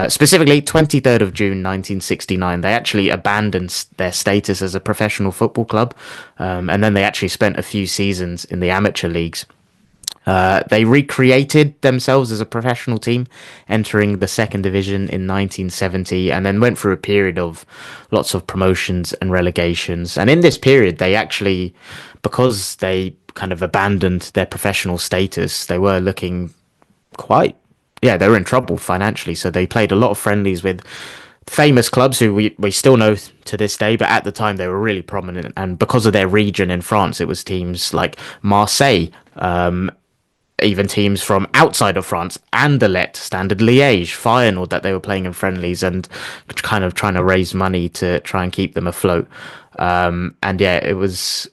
[SPEAKER 2] specifically 23rd of June 1969, they actually abandoned their status as a professional football club. And then they actually spent a few seasons in the amateur leagues. They recreated themselves as a professional team, entering the second division in 1970, and then went through a period of lots of promotions and relegations. And in this period, they actually, because they kind of abandoned their professional status, they were looking quite, yeah, they were in trouble financially. So they played a lot of friendlies with famous clubs who we still know to this day, but at the time they were really prominent. And because of their region in France, it was teams like Marseille, even teams from outside of France, Anderlecht, Standard Liège, Feyenoord that they were playing in friendlies and kind of trying to raise money to try and keep them afloat. And yeah, it was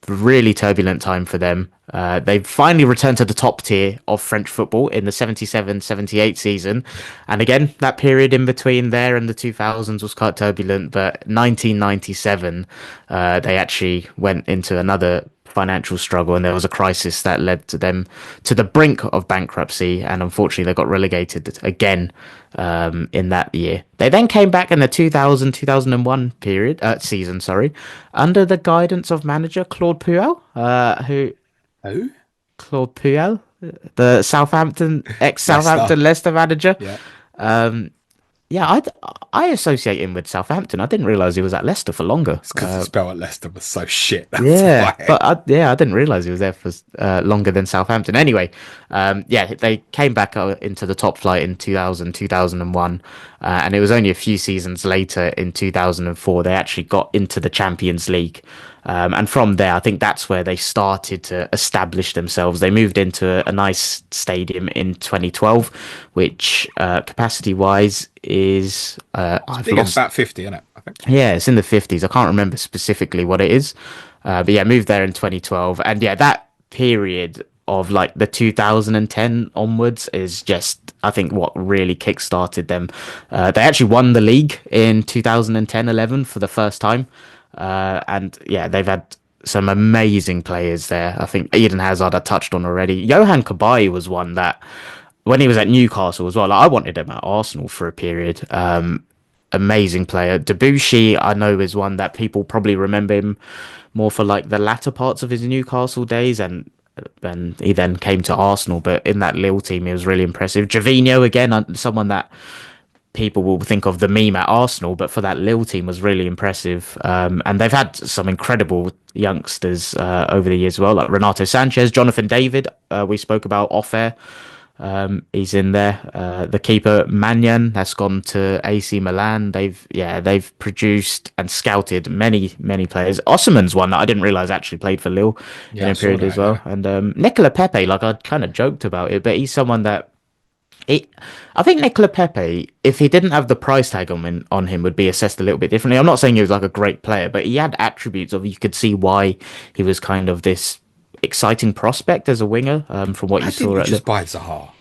[SPEAKER 2] a really turbulent time for them. They finally returned to the top tier of French football in the 77-78 season. And again, that period in between there and the 2000s was quite turbulent. But 1997, they actually went into another financial struggle, and there was a crisis that led to them to the brink of bankruptcy, and unfortunately they got relegated again in that year. They then came back in the 2000-2001 period season, sorry, under the guidance of manager Claude Puel, who
[SPEAKER 1] Who?
[SPEAKER 2] Claude Puel, the Southampton
[SPEAKER 1] Leicester.
[SPEAKER 2] ex-Southampton Leicester manager.
[SPEAKER 1] Yeah.
[SPEAKER 2] Yeah, I associate him with Southampton. I didn't realize he was at Leicester for longer.
[SPEAKER 1] It's because the spell at Leicester was so shit. That's
[SPEAKER 2] Yeah,
[SPEAKER 1] why.
[SPEAKER 2] but I didn't realize he was there for longer than Southampton. Anyway, yeah, they came back into the top flight in 2000, 2001, and it was only a few seasons later in 2004 they actually got into the Champions League. And from there, I think that's where they started to establish themselves. They moved into a nice stadium in 2012, which capacity-wise is
[SPEAKER 1] I
[SPEAKER 2] I've
[SPEAKER 1] think it's
[SPEAKER 2] lost.
[SPEAKER 1] about 50, isn't it? I think.
[SPEAKER 2] Yeah, it's in the 50s. I can't remember specifically what it is. But yeah, moved there in 2012. And yeah, that period of like the 2010 onwards is just, I think, what really kick-started them. They actually won the league in 2010-11 for the first time. And yeah, they've had some amazing players there. I think Eden Hazard I touched on already. Johan Cabaye was one that when he was at Newcastle as well, like, I wanted him at Arsenal for a period. Amazing player. Debussy, I know, is one that people probably remember him more for like the latter parts of his Newcastle days, and he then came to Arsenal. But in that Lille team, he was really impressive. Javinho again, someone that people will think of the meme at Arsenal, but for that Lille team was really impressive. And they've had some incredible youngsters over the years as well, like Renato Sanchez, Jonathan David. We spoke about off air. He's in there. The keeper Mannion has gone to AC Milan. They've produced and scouted many players. Osman's one that I didn't realize actually played for Lille in
[SPEAKER 1] Yeah, I
[SPEAKER 2] a
[SPEAKER 1] saw
[SPEAKER 2] period as
[SPEAKER 1] that.
[SPEAKER 2] well.
[SPEAKER 1] Yeah.
[SPEAKER 2] And Nicola Pepe, like I kind of joked about it, but he's someone that it, I think Nicola Pepe, if he didn't have the price tag on him, would be assessed a little bit differently. I'm not saying he was like a great player, but he had attributes of you could see why he was kind of this exciting prospect as a winger. From what you
[SPEAKER 1] Why didn't
[SPEAKER 2] saw
[SPEAKER 1] you
[SPEAKER 2] at
[SPEAKER 1] just
[SPEAKER 2] Liverpool.
[SPEAKER 1] buy Zaha?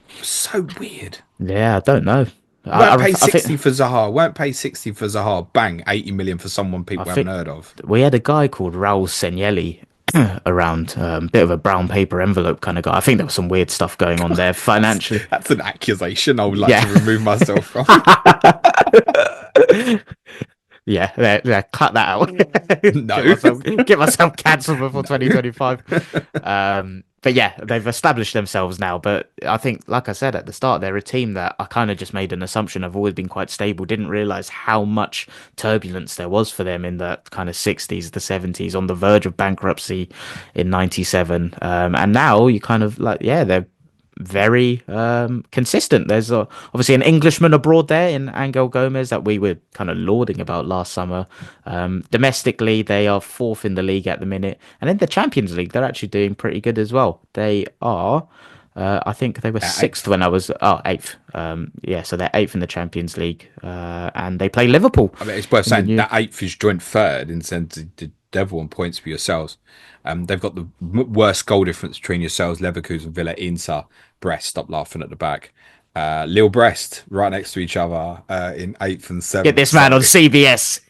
[SPEAKER 1] It was so weird.
[SPEAKER 2] Yeah, I don't know.
[SPEAKER 1] Won't pay
[SPEAKER 2] I think
[SPEAKER 1] 60 for Zaha. Won't pay 60 for Zaha. Bang, 80 million for someone
[SPEAKER 2] I
[SPEAKER 1] people haven't
[SPEAKER 2] think
[SPEAKER 1] heard of.
[SPEAKER 2] we had a guy called Raul Segnelli around, bit of a brown paper envelope kind of guy. I think there was some weird stuff going on there
[SPEAKER 1] That's
[SPEAKER 2] financially.
[SPEAKER 1] that's an accusation I would like
[SPEAKER 2] Yeah.
[SPEAKER 1] to remove myself from.
[SPEAKER 2] Yeah, cut that out.
[SPEAKER 1] No.
[SPEAKER 2] Get myself cancelled before 2025. But yeah, they've established themselves now. But I think, like I said at the start, they're a team that I kind of just made an assumption have always been quite stable. Didn't realize how much turbulence there was for them in the kind of 60s, the 70s, on the verge of bankruptcy in 97. And now you kind of like, yeah, they're very consistent. There's obviously an Englishman abroad there in Angel Gomez that we were kind of lauding about last summer. Domestically, they are fourth in the league at the minute, and in the Champions League, they're actually doing pretty good as well. They are. I think they were sixth
[SPEAKER 1] Eighth.
[SPEAKER 2] when I was eighth. Yeah, so they're eighth in the Champions League, and they play Liverpool
[SPEAKER 1] I mean, it's worth
[SPEAKER 2] in the
[SPEAKER 1] saying
[SPEAKER 2] new.
[SPEAKER 1] that eighth is joint third in sense of the devil on points for yourselves. They've got the worst goal difference between yourselves, Leverkusen, Villa, Inter, Brest. Stop laughing at the back. Lille, Brest, right next to each other in eighth and
[SPEAKER 2] Get
[SPEAKER 1] seventh.
[SPEAKER 2] this man
[SPEAKER 1] So,
[SPEAKER 2] on CBS.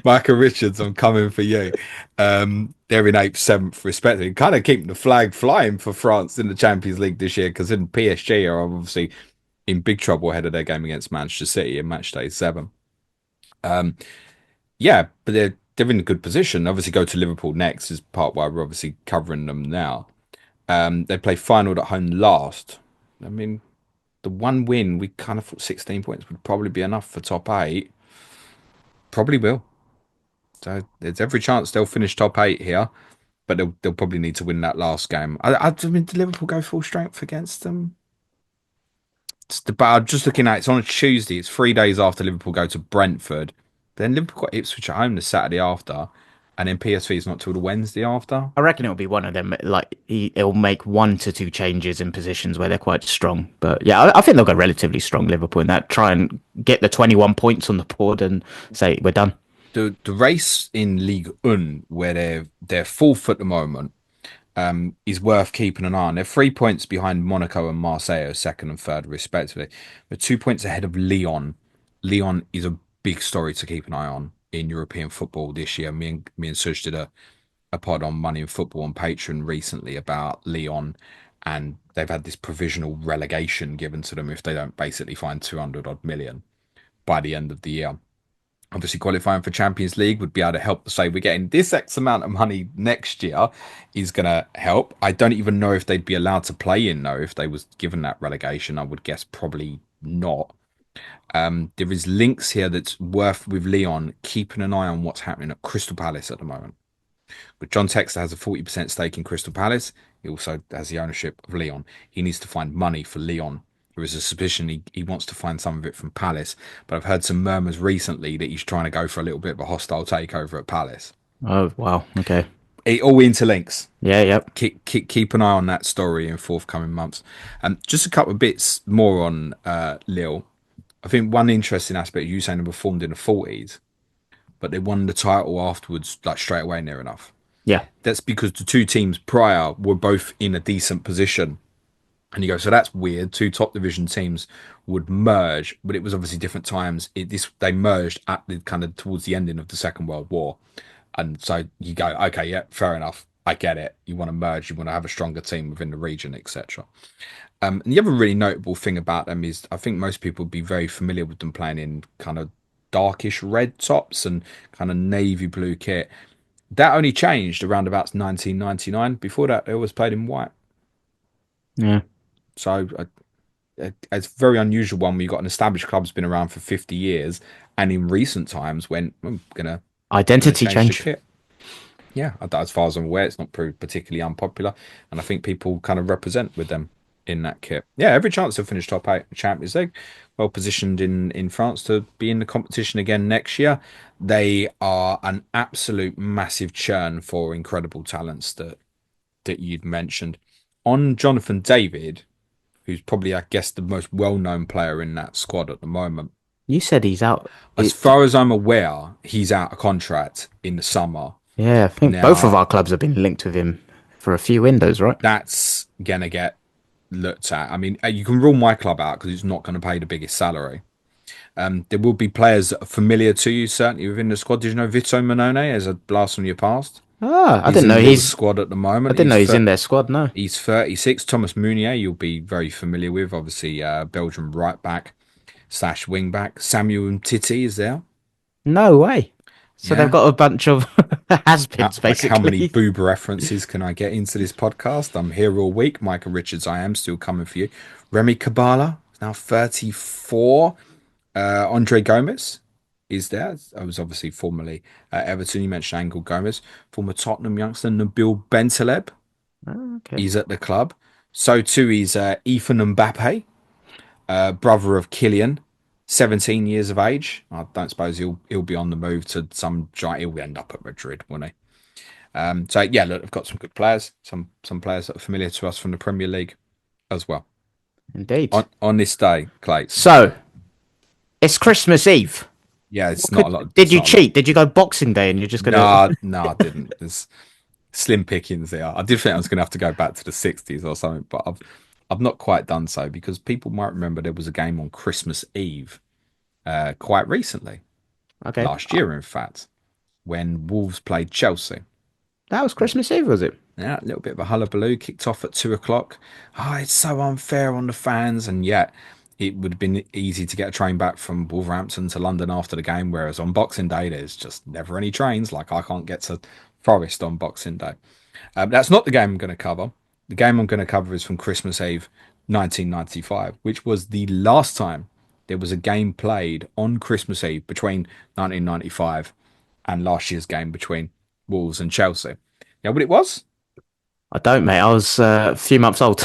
[SPEAKER 1] Michael Richards, I'm coming for you. They're in eighth, seventh, respectively. Kind of keeping the flag flying for France in the Champions League this year because in PSG are obviously in big trouble ahead of their game against Manchester City in match day 7. Yeah, but they're in a good position. Obviously, go to Liverpool next is part why we're obviously covering them now. They play final at home last. I mean, the one win we kind of thought 16 points would probably be enough for top 8. Probably will. So there's every chance they'll finish top 8 here, but they'll probably need to win that last game. I mean, did Liverpool go full strength against them? But I'm just looking at it's on a Tuesday. It's 3 days after Liverpool go to Brentford. Then Liverpool got Ipswich at home the Saturday after, and then PSV is not till the Wednesday after.
[SPEAKER 2] I reckon it'll be one of them. Like it'll make 1 to 2 changes in positions where they're quite strong. But yeah, I think they'll go relatively strong Liverpool in that. Try and get the 21 points on the board and say we're done.
[SPEAKER 1] The race in Ligue 1, where they're fourth at the moment, is worth keeping an eye on. They're 3 points behind Monaco and Marseille, second and third, respectively. They're 2 points ahead of Lyon. Lyon is a big story to keep an eye on in European football this year. Me and Sush did a pod on Money in Football on Patreon recently about Lyon, and they've had this provisional relegation given to them if they don't basically find 200 odd million by the end of the year. Obviously, qualifying for Champions League would be able to help to say we're getting this X amount of money next year is going to help. I don't even know if they'd be allowed to play in though if they was given that relegation. I would guess probably not. There is links here that's worth with Leon keeping an eye on what's happening at Crystal Palace at the moment. But John Textor has a 40% stake in Crystal Palace. He also has the ownership of Leon. He needs to find money for Leon. There is a suspicion he wants to find some of it from Palace, but I've heard some murmurs recently that he's trying to go for a little bit of a hostile takeover at Palace.
[SPEAKER 2] Oh wow, okay,
[SPEAKER 1] It all interlinks.
[SPEAKER 2] yeah, yep.
[SPEAKER 1] Keep an eye on that story in forthcoming months. Just a couple of bits more on Lille. I think one interesting aspect you saying they were formed in the 40s, but they won the title afterwards, like straight away, near enough.
[SPEAKER 2] Yeah.
[SPEAKER 1] That's because the two teams prior were both in a decent position. And you go, so that's weird. Two top division teams would merge, but it was obviously different times. They merged at the kind of towards the ending of the Second World War, and so you go, okay, yeah, fair enough. I get it. You want to merge, you want to have a stronger team within the region, etc. And the other really notable thing about them is I think most people would be very familiar with them playing in kind of darkish red tops and kind of navy blue kit. That only changed around about 1999. Before that, they always played in white.
[SPEAKER 2] Yeah.
[SPEAKER 1] So it's a very unusual one where you've got an established club's been around for 50 years and in recent times went, I'm gonna
[SPEAKER 2] Identity
[SPEAKER 1] change the
[SPEAKER 2] change.
[SPEAKER 1] kit. Yeah, as far as I'm aware, it's not proved particularly unpopular, and I think people kind of represent with them in that kit. Yeah, every chance to finish top eight Champions League, well positioned in France to be in the competition again next year. They are an absolute massive churn for incredible talents that you'd mentioned. On Jonathan David, who's probably, I guess, the most well-known player in that squad at the moment.
[SPEAKER 2] You said he's out.
[SPEAKER 1] As
[SPEAKER 2] It,
[SPEAKER 1] far as I'm aware, he's out of contract in the summer.
[SPEAKER 2] yeah, I think both of
[SPEAKER 1] Now,
[SPEAKER 2] our clubs have been linked with him for a few windows, right?
[SPEAKER 1] that's gonna get looked at. I mean, you can rule my club out because it's not going to pay the biggest salary. There will be players that are familiar to you, certainly within the squad. Did you know Vito Manone as a blast from your past?
[SPEAKER 2] Ah, I
[SPEAKER 1] He's
[SPEAKER 2] didn't know
[SPEAKER 1] in Lille's squad at the
[SPEAKER 2] I
[SPEAKER 1] moment.
[SPEAKER 2] didn't know he's in their squad. No.
[SPEAKER 1] He's 36. Thomas Meunier, you'll be very familiar with, obviously, Belgium right back slash wing back. Samuel Titi is there.
[SPEAKER 2] No way. So they've
[SPEAKER 1] Yeah.
[SPEAKER 2] got a bunch of has-beens,
[SPEAKER 1] How many
[SPEAKER 2] basically.
[SPEAKER 1] boob references can I get into this podcast? I'm here all week. Michael Richards, I am still coming for you. Remy Kabala, now 34. Andre Gomez is there. I was obviously formerly Everton. You mentioned Angel Gomez, former Tottenham youngster. Nabil Bentaleb,
[SPEAKER 2] Ah, okay.
[SPEAKER 1] he's at the club. So too is Ethan Mbappe, brother of Kylian, 17 years of age. I don't suppose he'll be on the move to some giant. He'll end up at Madrid, won't he? So yeah, look, I've got some good players, some players that are familiar to us from the Premier League as well.
[SPEAKER 2] Indeed.
[SPEAKER 1] On this day, Clay.
[SPEAKER 2] So it's Christmas Eve.
[SPEAKER 1] Yeah,
[SPEAKER 2] What
[SPEAKER 1] it's not a
[SPEAKER 2] could
[SPEAKER 1] lot.
[SPEAKER 2] did
[SPEAKER 1] It's
[SPEAKER 2] you
[SPEAKER 1] not a lot.
[SPEAKER 2] cheat? Did you go Boxing Day and you're just gonna?
[SPEAKER 1] Nah, nah, I didn't. There's slim pickings there. I did think I was going to have to go back to the 60s or something, but I've not quite done so because people might remember there was a game on Christmas Eve quite recently,
[SPEAKER 2] Okay,
[SPEAKER 1] last year, in fact, when Wolves played Chelsea.
[SPEAKER 2] that was Christmas Eve, was it?
[SPEAKER 1] Yeah, a little bit of a hullabaloo kicked off at 2 o'clock. Oh, it's so unfair on the fans, and yet it would have been easy to get a train back from Wolverhampton to London after the game, whereas on Boxing Day there's just never any trains. Like I can't get to Forest on Boxing Day. That's not the game I'm going to cover. The game I'm going to cover is from Christmas Eve 1995, which was the last time there was a game played on Christmas Eve between 1995 and last year's game between Wolves and Chelsea. Yeah, what it was?
[SPEAKER 2] I don't, mate. I was a few months old.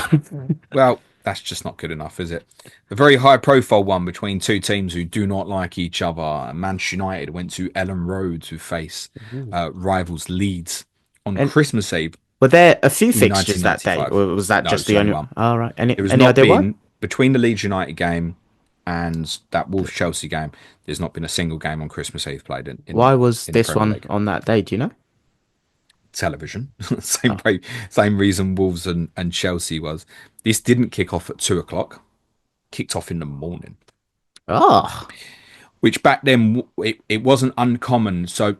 [SPEAKER 1] Well, that's just not good enough, is it? A very high profile one between two teams who do not like each other. Manchester United went to Ellen Road to face
[SPEAKER 2] Ooh.
[SPEAKER 1] rivals Leeds on
[SPEAKER 2] And
[SPEAKER 1] Christmas Eve
[SPEAKER 2] were there a few
[SPEAKER 1] in
[SPEAKER 2] fixtures that day,
[SPEAKER 1] 1995.
[SPEAKER 2] or was that
[SPEAKER 1] No,
[SPEAKER 2] just
[SPEAKER 1] it's the
[SPEAKER 2] the
[SPEAKER 1] only
[SPEAKER 2] only?
[SPEAKER 1] one.
[SPEAKER 2] All right. Any
[SPEAKER 1] There has
[SPEAKER 2] any
[SPEAKER 1] not
[SPEAKER 2] idea why?
[SPEAKER 1] been, between the Leeds United game and that Wolves Chelsea game, there's not been a single game on Christmas Eve played
[SPEAKER 2] Why was
[SPEAKER 1] in the
[SPEAKER 2] this
[SPEAKER 1] Premier
[SPEAKER 2] one
[SPEAKER 1] League.
[SPEAKER 2] on that day? Do you know?
[SPEAKER 1] Television.
[SPEAKER 2] Oh,
[SPEAKER 1] Same reason Wolves and Chelsea was. This didn't kick off at 2 o'clock, kicked off in the morning.
[SPEAKER 2] oh,
[SPEAKER 1] Which back then it wasn't uncommon. So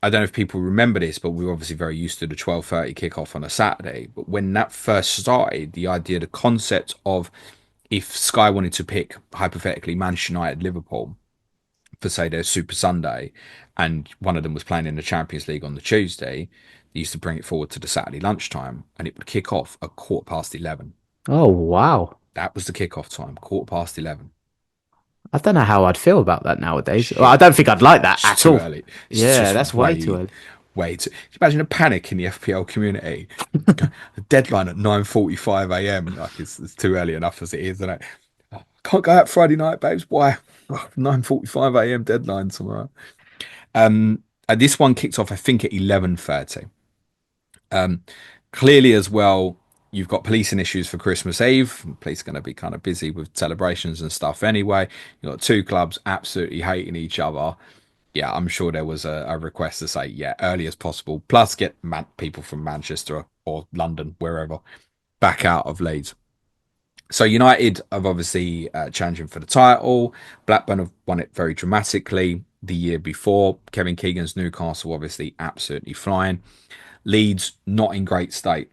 [SPEAKER 1] I don't know if people remember this, but we were obviously very used to the 12:30 kickoff on a Saturday. But when that first started, the idea, the concept of if Sky wanted to pick hypothetically Manchester United, Liverpool for say their Super Sunday, and one of them was playing in the Champions League on the Tuesday, they used to bring it forward to the Saturday lunchtime, and it would kick off at 11:15.
[SPEAKER 2] oh, wow.
[SPEAKER 1] That was the kickoff time, 11:15.
[SPEAKER 2] I don't know how I'd feel about that nowadays. Well, I
[SPEAKER 1] Shit.
[SPEAKER 2] don't think I'd like that
[SPEAKER 1] It's
[SPEAKER 2] at
[SPEAKER 1] too
[SPEAKER 2] all.
[SPEAKER 1] early. It's
[SPEAKER 2] Yeah,
[SPEAKER 1] just
[SPEAKER 2] that's way too early.
[SPEAKER 1] way too. Can you imagine a panic in the FPL community? The deadline at 9:45 a.m. Like it's too early enough as it is, isn't it? Can't go out Friday night, babes. Why? 9:45 a.m. deadline tomorrow. And this one kicked off, I think, at 11:30. Um, Clearly as well, you've got policing issues for Christmas Eve. Police are going to be kind of busy with celebrations and stuff anyway. You've got two clubs absolutely hating each other. Yeah, I'm sure there was a request to say, yeah, early as possible. Plus, get people from Manchester or London, wherever, back out of Leeds. So United have obviously challenging for the title. Blackburn have won it very dramatically the year before. Kevin Keegan's Newcastle obviously absolutely flying. Leeds not in great state,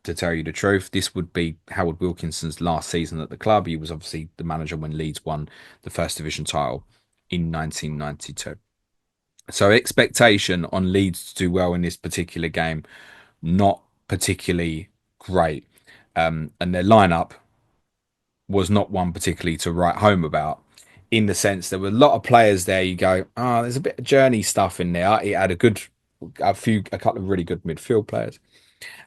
[SPEAKER 1] to tell you the truth. This would be Howard Wilkinson's last season at the club. He was obviously the manager when Leeds won the First Division title in 1992. So expectation on Leeds to do well in this particular game, not particularly great. And their lineup was not one particularly to write home about. In the sense there were a lot of players there. You go, oh, there's a bit of journey stuff in there. He had a couple of really good midfield players.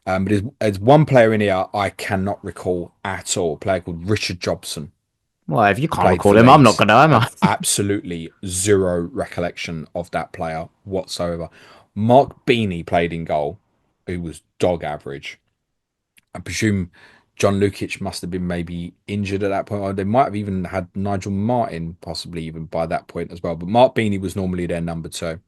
[SPEAKER 1] But there's one player in here I cannot recall at all. A player called Richard Jobson,
[SPEAKER 2] Well, if you can't
[SPEAKER 1] played for
[SPEAKER 2] recall him, I'm not
[SPEAKER 1] Leeds.
[SPEAKER 2] gonna, am
[SPEAKER 1] I have
[SPEAKER 2] I?
[SPEAKER 1] absolutely zero recollection of that player whatsoever. Mark Beanie played in goal, who was dog average. I presume John Lukic must have been maybe injured at that point. Or they might have even had Nigel Martin possibly even by that point as well. But Mark Beanie was normally their number two.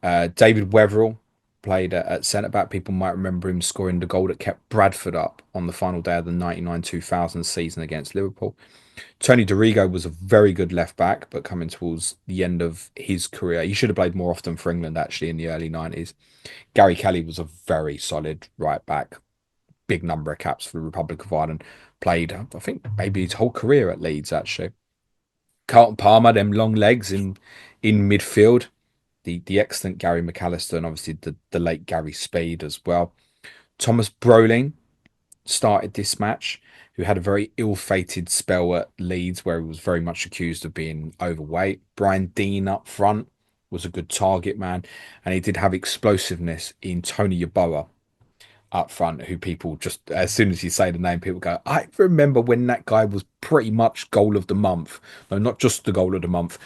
[SPEAKER 1] David Wetherell played at centre back. People might remember him scoring the goal that kept Bradford up on the final day of the 99-2000 season against Liverpool. Tony Dorigo was a very good left back, but coming towards the end of his career, he should have played more often for England actually in the early 90s. Gary Kelly was a very solid right back, big number of caps for the Republic of Ireland. Played, I think, maybe his whole career at Leeds actually. Carlton Palmer, them long legs in midfield. The excellent Gary McAllister and obviously the late Gary Speed as well. Thomas Brolin started this match, who had a very ill-fated spell at Leeds where he was very much accused of being overweight. Brian Dean up front was a good target man, and he did have explosiveness in Tony Yeboah up front, who people just, as soon as you say the name, people go, I remember when that guy was pretty much goal of the month. No, not just the goal of the month,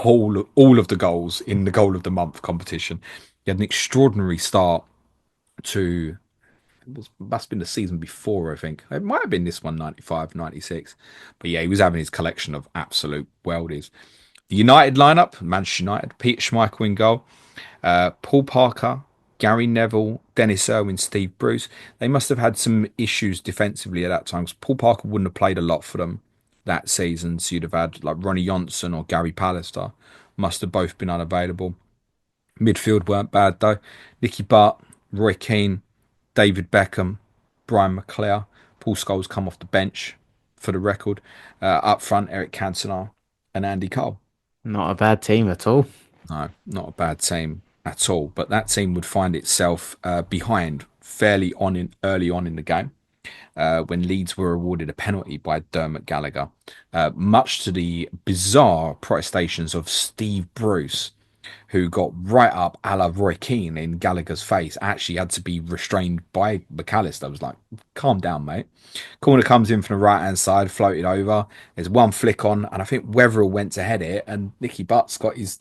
[SPEAKER 1] all of the goals in the goal of the month competition. He had an extraordinary start to, must have been the season before, I think. It might have been this one, 95, 96. But yeah, he was having his collection of absolute worldies. The United lineup, Manchester United, Peter Schmeichel in goal. Paul Parker, Gary Neville, Dennis Irwin, Steve Bruce. They must have had some issues defensively at that time. 'Cause Paul Parker wouldn't have played a lot for them that season. So you'd have had like Ronnie Johnson or Gary Pallister. Must have both been unavailable. Midfield weren't bad though. Nicky Butt, Roy Keane, David Beckham, Brian McClare. Paul Scholes come off the bench for the record. Up front, Eric Cantona and Andy Cole.
[SPEAKER 2] Not a bad team at all.
[SPEAKER 1] No, not a bad team at all. But that team would find itself behind fairly early on in the game when Leeds were awarded a penalty by Dermot Gallagher, much to the bizarre protestations of Steve Bruce, who got right up a la Roy Keane in Gallagher's face. Actually had to be restrained by McAllister. I was like, calm down, mate. Corner comes in from the right hand side, floated over. There's one flick on, and I think Wetherell went to head it, and Nicky Butt's got his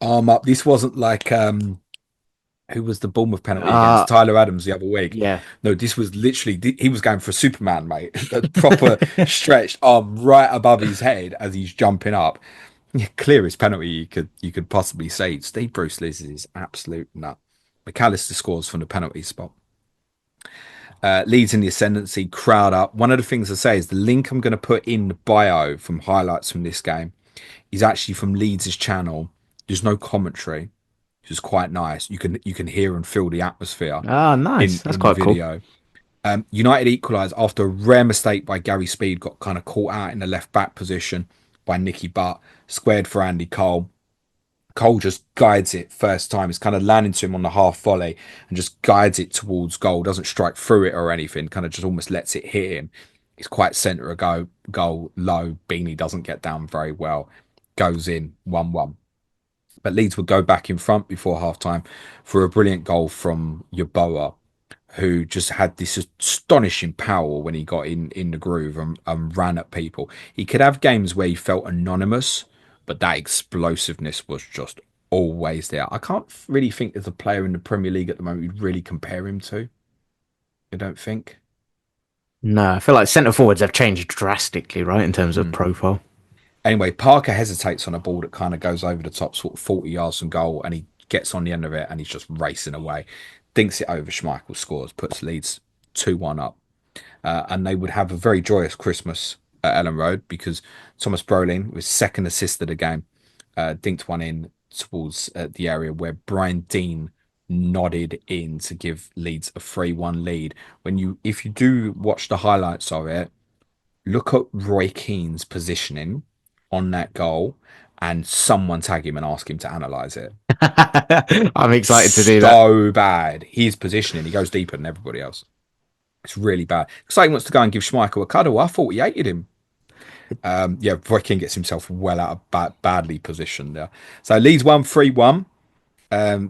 [SPEAKER 1] arm up. This wasn't like who was the Bournemouth penalty
[SPEAKER 2] Uh,
[SPEAKER 1] against Tyler Adams the other week.
[SPEAKER 2] yeah.
[SPEAKER 1] No, this was literally he was going for a Superman, mate. A proper stretched arm right above his head as he's jumping up. Yeah, clearest penalty you could possibly see. Steve Bruce loses his absolute nut. McAllister scores from the penalty spot. Leeds in the ascendancy, crowd up. One of the things I say is the link I'm going to put in the bio from highlights from this game is actually from Leeds' channel. There's no commentary, which is quite nice. You can hear and feel the atmosphere
[SPEAKER 2] Ah, nice.
[SPEAKER 1] in
[SPEAKER 2] That's
[SPEAKER 1] in the
[SPEAKER 2] quite cool.
[SPEAKER 1] video. United equalised after a rare mistake by Gary Speed, got kind of caught out in the left back position by Nicky Butt, squared for Andy Cole. Cole just guides it first time. It's kind of landing to him on the half volley and just guides it towards goal. Doesn't strike through it or anything. Kind of just almost lets it hit him. It's quite centre of goal low. Beanie doesn't get down very well. Goes in 1-1. But Leeds would go back in front before half time for a brilliant goal from Yeboah, who just had this astonishing power when he got in the groove and ran at people. He could have games where he felt anonymous, but that explosiveness was just always there. I can't really think there's a player in the Premier League at the moment you'd really compare him to. I don't think.
[SPEAKER 2] No, I feel like centre forwards have changed drastically, right, in terms of
[SPEAKER 1] Mm.
[SPEAKER 2] profile.
[SPEAKER 1] Anyway, Parker hesitates on a ball that kind of goes over the top, sort of 40 yards from goal, and he gets on the end of it and he's just racing away. Dinks it over, Schmeichel scores, puts Leeds 2-1 up. And they would have a very joyous Christmas at Ellen Road because Thomas Brolin, with second assist of the game, dinked one in towards the area where Brian Dean nodded in to give Leeds a 3-1 lead. If you do watch the highlights of it, look at Roy Keane's positioning on that goal and someone tag him and ask him to analyze it.
[SPEAKER 2] I'm excited to do that.
[SPEAKER 1] So bad. His positioning, he goes deeper than everybody else. It's really bad. Clayton wants to go and give Schmeichel a cuddle. I thought he hated him. Yeah, Roy Keane gets himself well out of badly positioned there. So Leeds won 3-1.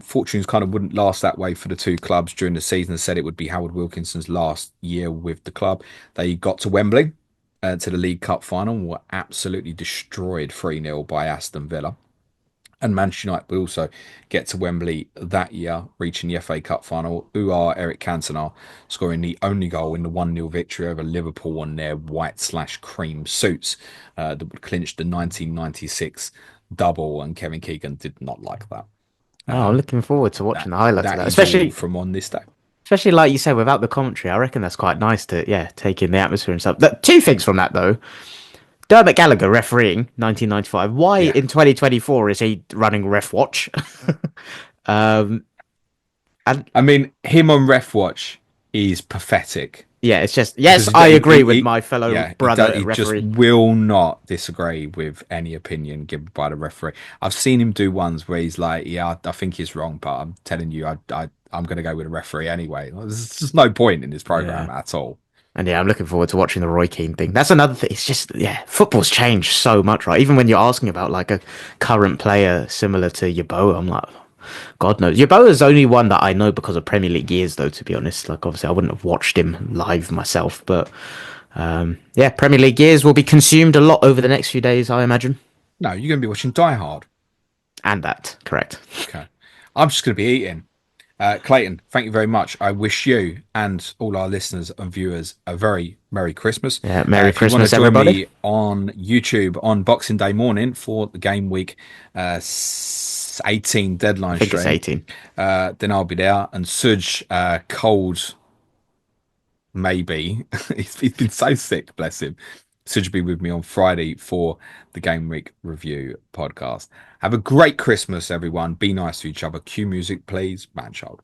[SPEAKER 1] Fortunes kind of wouldn't last that way for the two clubs during the season. Said it would be Howard Wilkinson's last year with the club. They got to Wembley to the League Cup final and were absolutely destroyed 3-0 by Aston Villa. And Manchester United will also get to Wembley that year, reaching the FA Cup final. Eric Cantona scoring the only goal in the 1-0 victory over Liverpool on their white/cream suits that would clinch the 1996 double. And Kevin Keegan did not like that.
[SPEAKER 2] Oh, I'm looking forward to watching
[SPEAKER 1] That
[SPEAKER 2] the highlights of
[SPEAKER 1] that
[SPEAKER 2] that,
[SPEAKER 1] is all
[SPEAKER 2] especially
[SPEAKER 1] from on this day.
[SPEAKER 2] especially like you said without the commentary. I reckon that's quite nice to take in the atmosphere and stuff. Two things from that though. Dermot Gallagher refereeing 1995. Why
[SPEAKER 1] Yeah.
[SPEAKER 2] in 2024 is he running Ref Watch? um, and
[SPEAKER 1] I mean, him on Ref Watch is pathetic.
[SPEAKER 2] yeah, it's just
[SPEAKER 1] Because
[SPEAKER 2] yes, I agree with my fellow brother
[SPEAKER 1] he just
[SPEAKER 2] referee.
[SPEAKER 1] will not disagree with any opinion given by the referee. I've seen him do ones where he's like, "Yeah, I think he's wrong, but I'm telling you, I'm going to go with a referee anyway." There's just no point in this
[SPEAKER 2] Yeah.
[SPEAKER 1] program at all.
[SPEAKER 2] And yeah, I'm looking forward to watching the Roy Keane thing. That's another thing. It's just, football's changed so much, right? Even when you're asking about like a current player similar to Yeboah, I'm like, God knows. Yeboah's only one that I know because of Premier League years, though, to be honest. Like, obviously, I wouldn't have watched him live myself. But yeah, Premier League years will be consumed a lot over the next few days, I imagine.
[SPEAKER 1] No, you're going to be watching Die Hard.
[SPEAKER 2] And that, correct.
[SPEAKER 1] Okay, I'm just going to be eating. Clayton, thank you very much. I wish you and all our listeners and viewers a very Merry Christmas.
[SPEAKER 2] Yeah, Merry
[SPEAKER 1] If you want to
[SPEAKER 2] Christmas,
[SPEAKER 1] join
[SPEAKER 2] everybody.
[SPEAKER 1] me on YouTube on Boxing Day morning for the Game Week 18
[SPEAKER 2] I
[SPEAKER 1] deadline
[SPEAKER 2] think it's
[SPEAKER 1] stream,
[SPEAKER 2] 18.
[SPEAKER 1] then I'll be there. And Suj, cold, maybe. He's been so sick, bless him. Suj will be with me on Friday for the Game Week Review podcast. Have a great Christmas, everyone. Be nice to each other. Cue music, please. Man child.